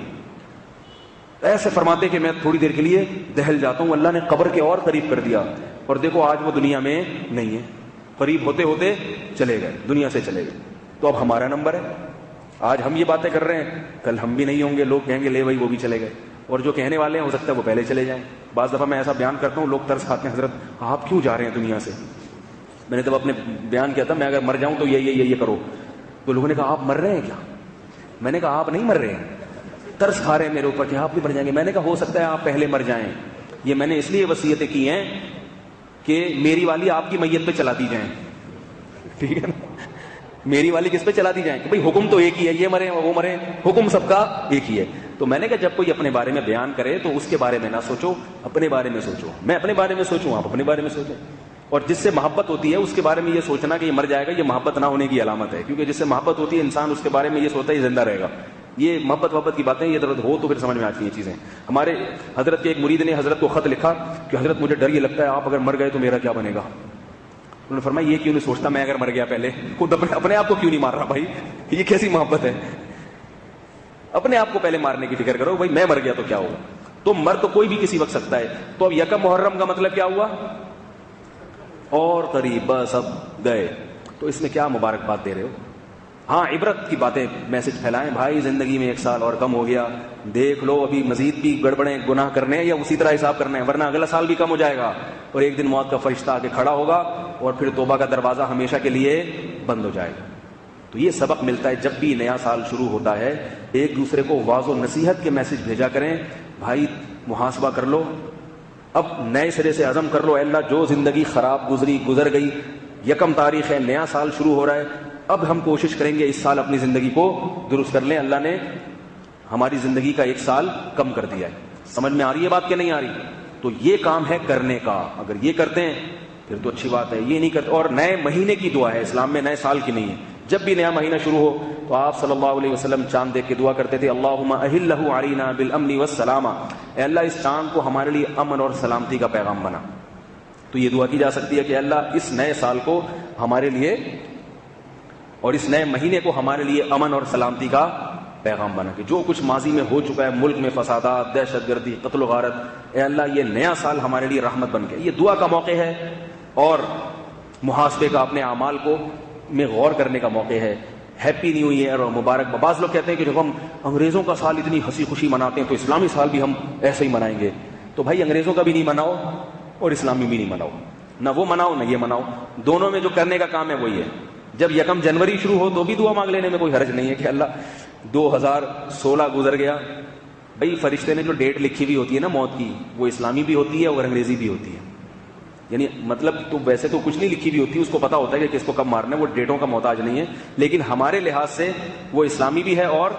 ایسے فرماتے کہ میں تھوڑی دیر کے لیے دہل جاتا ہوں، اللہ نے قبر کے اور قریب کر دیا. اور دیکھو آج وہ دنیا میں نہیں ہے، قریب ہوتے ہوتے چلے گئے، دنیا سے چلے گئے. تو اب ہمارا نمبر ہے. آج ہم یہ باتیں کر رہے ہیں، کل ہم بھی نہیں ہوں گے، لوگ کہیں گے لے بھائی وہ بھی چلے گئے. اور جو کہنے والے ہیں ہو سکتا ہے وہ پہلے چلے جائیں. بعض دفعہ میں ایسا بیان کرتا ہوں، لوگ ترس کھاتے ہیں، حضرت آپ کیوں جا رہے ہیں دنیا سے؟ میں نے جب اپنے بیان کیا تھا میں اگر مر جاؤں تو یہ کرو، تو لوگوں نے کہا آپ مر رہے ہیں کیا؟ میں نے کہا آپ نہیں مر رہے ہیں، ترس کھا رہے ہیں میرے اوپر کہ آپ بھی مر جائیں گے. میں نے کہا ہو سکتا ہے آپ پہلے مر جائیں. یہ میں نے اس لیے وصیتیں کی ہیں کہ میری والی آپ کی میت پہ چلا دی جائیں، ٹھیک ہے نا. میری والی کس پہ چلا دی جائیں کہ بھئی حکم تو ایک ہی ہے، یہ مرے وہ مرے، حکم سب کا ایک ہی ہے. تو میں نے کہا جب کوئی اپنے بارے میں بیان کرے تو اس کے بارے میں نہ سوچو، اپنے بارے میں سوچو. میں اپنے بارے میں سوچوں، آپ اپنے بارے میں سوچیں. اور جس سے محبت ہوتی ہے اس کے بارے میں یہ سوچنا کہ یہ مر جائے گا، یہ محبت نہ ہونے کی علامت ہے. کیونکہ جس سے محبت ہوتی ہے انسان اس کے بارے میں یہ سوچتا ہے یہ زندہ رہے گا. یہ محبت کی باتیں یہ ضرورت ہو تو پھر سمجھ میں آتی ہیں چیزیں. ہمارے حضرت کے ایک مرید نے حضرت کو خط لکھا کہ حضرت مجھے ڈر یہ لگتا ہے آپ اگر مر گئے تو میرا کیا بنے گا. انہوں نے فرمایا یہ کیوں نہیں سوچتا میں اگر مر گیا پہلے، خود اپنے آپ کو کیوں نہیں مار رہا بھائی، یہ کیسی محبت ہے. اپنے آپ کو پہلے مارنے کی فکر کرو بھائی، میں مر گیا تو کیا ہوگا. تو مر تو کوئی بھی کسی وقت سکتا ہے. تو اب یکم محرم کا مطلب کیا ہوا؟ اور قریب، بس اب گئے. تو اس میں کیا مبارکباد دے رہے ہو؟ ہاں عبرت کی باتیں میسج پھیلائیں بھائی، زندگی میں ایک سال اور کم ہو گیا، دیکھ لو ابھی مزید بھی گڑبڑیں گناہ کرنے ہیں یا اسی طرح حساب کرنا ہے، ورنہ اگلا سال بھی کم ہو جائے گا اور ایک دن موت کا فرشتہ آ کے کھڑا ہوگا اور پھر توبہ کا دروازہ ہمیشہ کے لیے بند ہو جائے گا. تو یہ سبق ملتا ہے جب بھی نیا سال شروع ہوتا ہے، ایک دوسرے کو واعظ و نصیحت کے میسج بھیجا کریں. بھائی محاسبہ کر لو، اب نئے سرے سے عزم کر لو، اے اللہ جو زندگی خراب گزر گئی، یکم تاریخ ہے، نیا سال شروع ہو رہا ہے، اب ہم کوشش کریں گے اس سال اپنی زندگی کو درست کر لیں. اللہ نے ہماری زندگی کا 1 سال کم کر دیا ہے. سمجھ میں آ رہی ہے بات کہ نہیں آ رہی؟ تو یہ کام ہے کرنے کا. اگر یہ کرتے ہیں پھر تو اچھی بات ہے. یہ نہیں کرتے. اور نئے مہینے کی دعا ہے اسلام میں, نئے سال کی نہیں ہے. جب بھی نیا مہینہ شروع ہو تو آپ صلی اللہ علیہ وسلم چاند دیکھ کے دعا کرتے تھے, اللہم اہلہ علینا بالامن والسلامہ, اے اللہ اس چاند کو ہمارے لیے امن اور سلامتی کا پیغام بنا. تو یہ دعا کی جا سکتی ہے کہ اللہ اس نئے سال کو ہمارے لیے اور اس نئے مہینے کو ہمارے لیے امن اور سلامتی کا پیغام بنا, کہ جو کچھ ماضی میں ہو چکا ہے ملک میں فسادات, دہشت گردی, قتل و غارت, اے اللہ یہ نیا سال ہمارے لیے رحمت بن کے. یہ دعا کا موقع ہے اور محاسبے کا, اپنے اعمال کو میں غور کرنے کا موقع ہے. ہیپی نیو ایئر اور مبارک. بعض لوگ کہتے ہیں کہ جب ہم انگریزوں کا سال اتنی ہنسی خوشی مناتے ہیں تو اسلامی سال بھی ہم ایسے ہی منائیں گے. تو بھائی انگریزوں کا بھی نہیں مناؤ اور اسلامی بھی نہیں مناؤ, نہ وہ مناؤ نہ یہ مناؤ. دونوں میں جو کرنے کا کام ہے وہی ہے. جب 1 جنوری شروع ہو تو بھی دعا مانگ لینے میں کوئی حرج نہیں ہے کہ اللہ 2016 گزر گیا. بھائی فرشتے نے جو ڈیٹ لکھی ہوئی ہوتی ہے نا موت کی, وہ اسلامی بھی ہوتی ہے اور انگریزی بھی ہوتی ہے. یعنی مطلب تو ویسے تو کچھ نہیں لکھی ہوئی ہوتی, اس کو پتا ہوتا ہے کہ کس کو کب مارنا ہے, وہ ڈیٹوں کا محتاج نہیں ہے. لیکن ہمارے لحاظ سے وہ اسلامی بھی ہے اور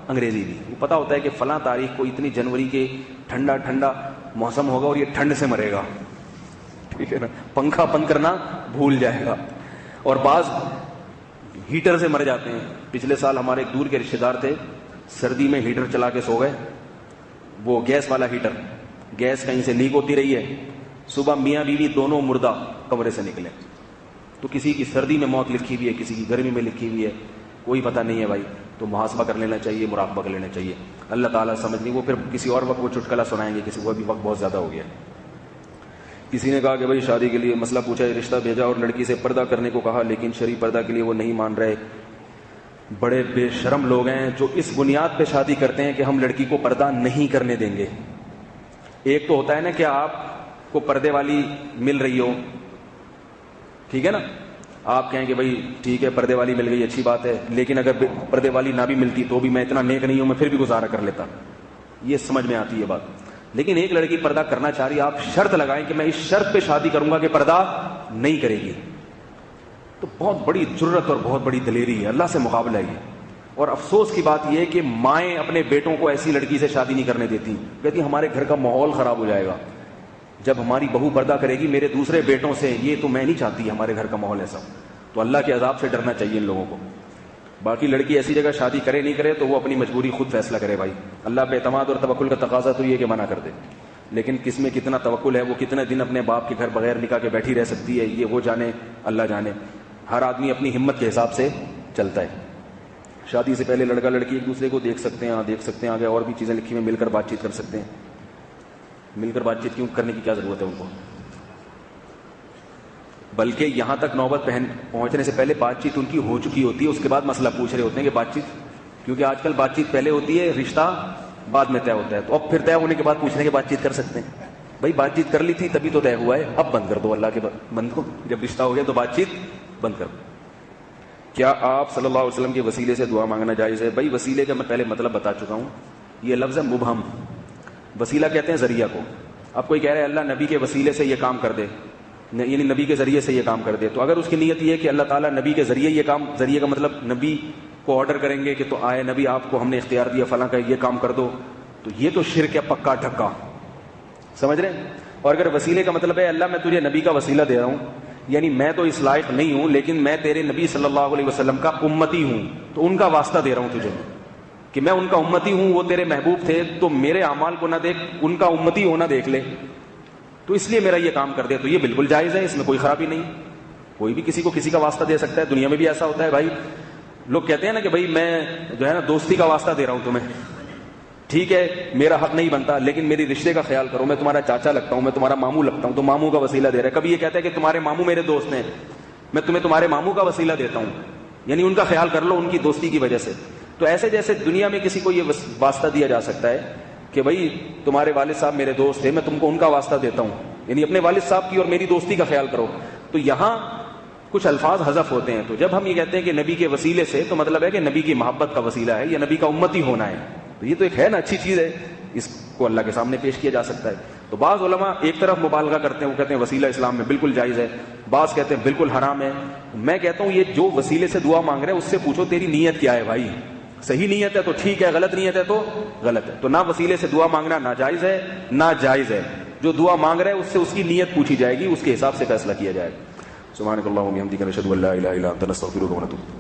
انگریزی بھی. وہ پتا ہوتا ہے کہ فلاں تاریخ کو اتنی جنوری کے ٹھنڈا ٹھنڈا موسم ہوگا اور یہ ٹھنڈ سے مرے گا, ٹھیک ہے نا, پنکھا بند کرنا بھول جائے گا. اور بعض ہیٹر سے مر جاتے ہیں. پچھلے سال ہمارے ایک دور کے رشتے دار تھے, سردی میں ہیٹر چلا کے سو گئے. وہ گیس والا ہیٹر, گیس کہیں سے لیک ہوتی رہی ہے, صبح میاں بیوی دونوں مردہ کمرے سے نکلے. تو کسی کی سردی میں موت لکھی ہوئی ہے, کسی کی گرمی میں لکھی ہوئی ہے, کوئی پتہ نہیں ہے بھائی. تو محاسبہ کر لینا چاہیے, مراقبہ کر لینا چاہیے. اللہ تعالیٰ سمجھ نہیں, وہ پھر کسی اور وقت وہ چٹکلا سنائیں گے, کسی کو بھی وقت بہت زیادہ ہو گیا. کسی نے کہا کہ بھائی شادی کے لیے مسئلہ پوچھا ہے, رشتہ بھیجا اور لڑکی سے پردہ کرنے کو کہا, لیکن شرعی پردہ کے لیے وہ نہیں مان رہے. بڑے بے شرم لوگ ہیں جو اس بنیاد پہ شادی کرتے ہیں کہ ہم لڑکی کو پردہ نہیں کرنے دیں گے. ایک تو ہوتا ہے نا کہ آپ کو پردے والی مل رہی ہو, ٹھیک ہے نا, آپ کہیں کہ بھائی ٹھیک ہے پردے والی مل گئی اچھی بات ہے, لیکن اگر پردے والی نہ بھی ملتی تو بھی میں اتنا نیک نہیں ہوں, میں پھر بھی گزارا کر لیتا. یہ سمجھ میں آتی ہے بات. لیکن ایک لڑکی پردہ کرنا چاہ رہی ہے, آپ شرط لگائیں کہ میں اس شرط پہ شادی کروں گا کہ پردہ نہیں کرے گی, تو بہت بڑی جرت اور بہت بڑی دلیری ہے, اللہ سے مقابلہ ہے یہ. اور افسوس کی بات یہ ہے کہ مائیں اپنے بیٹوں کو ایسی لڑکی سے شادی نہیں کرنے دیتی, کہتی ہمارے گھر کا ماحول خراب ہو جائے گا جب ہماری بہو پردہ کرے گی میرے دوسرے بیٹوں سے, یہ تو میں نہیں چاہتی ہمارے گھر کا ماحول ایسا. تو اللہ کے عذاب سے ڈرنا چاہیے ان لوگوں کو. باقی لڑکی ایسی جگہ شادی کرے نہیں کرے تو وہ اپنی مجبوری خود فیصلہ کرے بھائی. اللہ پہ اعتماد اور توکل کا تقاضا تو یہ کہ منع کر دے, لیکن کس میں کتنا توکل ہے, وہ کتنے دن اپنے باپ کے گھر بغیر نکاح کے بیٹھی رہ سکتی ہے, یہ وہ جانے, اللہ جانے. ہر آدمی اپنی ہمت کے حساب سے چلتا ہے. شادی سے پہلے لڑکا لڑکی ایک دوسرے کو دیکھ سکتے ہیں, آگے اور بھی چیزیں لکھی ہوئی, مل کر بات چیت کر سکتے ہیں. مل کر بات چیت کیوں کرنے کی کیا ضرورت ہے ان کو؟ بلکہ یہاں تک نوبت پہنچنے سے پہلے بات چیت ان کی ہو چکی ہوتی ہے, اس کے بعد مسئلہ پوچھ رہے ہوتے ہیں کہ بات چیت, کیونکہ آج کل بات چیت پہلے ہوتی ہے, رشتہ بعد میں طے ہوتا ہے. تو اب پھر طے ہونے کے بعد پوچھنے کے بات چیت کر سکتے ہیں. بھائی بات چیت کر لی تھی تبھی تو طے ہوا ہے, اب بند کر دو اللہ کے بند کو. جب رشتہ ہو گیا تو بات چیت بند کر دو. کیا آپ صلی اللہ علیہ وسلم کے وسیلے سے دعا مانگنا جائز ہے؟ بھائی وسیلے کا میں پہلے مطلب بتا چکا ہوں, یہ لفظ ہے مبہم. وسیلہ کہتے ہیں ذریعہ کو. اب کوئی کہہ رہے اللہ نبی کے وسیلے سے یہ کام کر دے, یعنی نبی کے ذریعے سے یہ کام کر دے, تو اگر اس کی نیت یہ ہے کہ اللہ تعالیٰ نبی کے ذریعے یہ کام, ذریعے کا مطلب نبی کو آرڈر کریں گے کہ تو آئے نبی آپ کو ہم نے اختیار دیا فلاں کا یہ کام کر دو, تو یہ تو شرک ہے پکا ڈھکا, سمجھ رہے ہیں. اور اگر وسیلے کا مطلب ہے اللہ میں تجھے نبی کا وسیلہ دے رہا ہوں, یعنی میں تو اس لائق نہیں ہوں لیکن میں تیرے نبی صلی اللہ علیہ وسلم کا امتی ہوں, تو ان کا واسطہ دے رہا ہوں تجھے کہ میں ان کا امتی ہوں, وہ تیرے محبوب تھے, تو میرے اعمال کو نہ دیکھ, ان کا امتی ہونا دیکھ لے, تو اس لیے میرا یہ کام کر دے. تو یہ بالکل جائز ہے, اس میں کوئی خرابی نہیں. کوئی بھی کسی کو کسی کا واسطہ دے سکتا ہے, دنیا میں بھی ایسا ہوتا ہے. بھائی لوگ کہتے ہیں نا کہ بھائی میں جو ہے نا دوستی کا واسطہ دے رہا ہوں تمہیں, ٹھیک ہے میرا حق نہیں بنتا لیکن میری رشتے کا خیال کرو, میں تمہارا چاچا لگتا ہوں, میں تمہارا ماموں لگتا ہوں, تو ماموں کا وسیلہ دے رہا ہے. کبھی یہ کہتا ہے کہ تمہارے ماموں میرے دوست ہیں, میں تمہیں تمہارے ماموں کا وسیلہ دیتا ہوں, یعنی ان کا خیال کر لو ان کی دوستی کی وجہ سے. تو ایسے جیسے دنیا میں کسی کو یہ واسطہ دیا جا سکتا ہے کہ بھائی تمہارے والد صاحب میرے دوست ہیں, میں تم کو ان کا واسطہ دیتا ہوں, یعنی اپنے والد صاحب کی اور میری دوستی کا خیال کرو. تو یہاں کچھ الفاظ حذف ہوتے ہیں. تو جب ہم یہ کہتے ہیں کہ نبی کے وسیلے سے, تو مطلب ہے کہ نبی کی محبت کا وسیلہ ہے یا نبی کا امتی ہونا ہے. تو یہ تو ایک ہے نا اچھی چیز ہے, اس کو اللہ کے سامنے پیش کیا جا سکتا ہے. تو بعض علماء ایک طرف مبالغہ کرتے ہیں، وہ کہتے ہیں وسیلہ اسلام میں بالکل جائز ہے، بعض کہتے ہیں بالکل حرام ہے. میں کہتا ہوں یہ جو وسیلے سے دعا مانگ رہا ہے اس سے پوچھو تیری نیت کیا ہے بھائی. صحیح نیت ہے تو ٹھیک ہے، غلط نیت ہے تو غلط ہے. تو نہ وسیلے سے دعا مانگنا ناجائز ہے نہ جائز ہے. جو دعا مانگ رہا ہے اس سے اس کی نیت پوچھی جائے گی، اس کے حساب سے فیصلہ کیا جائے گا. سبحانک اللہم و بحمدک، نشہد ان لا الہ الا انت، نستغفرک و نتوب.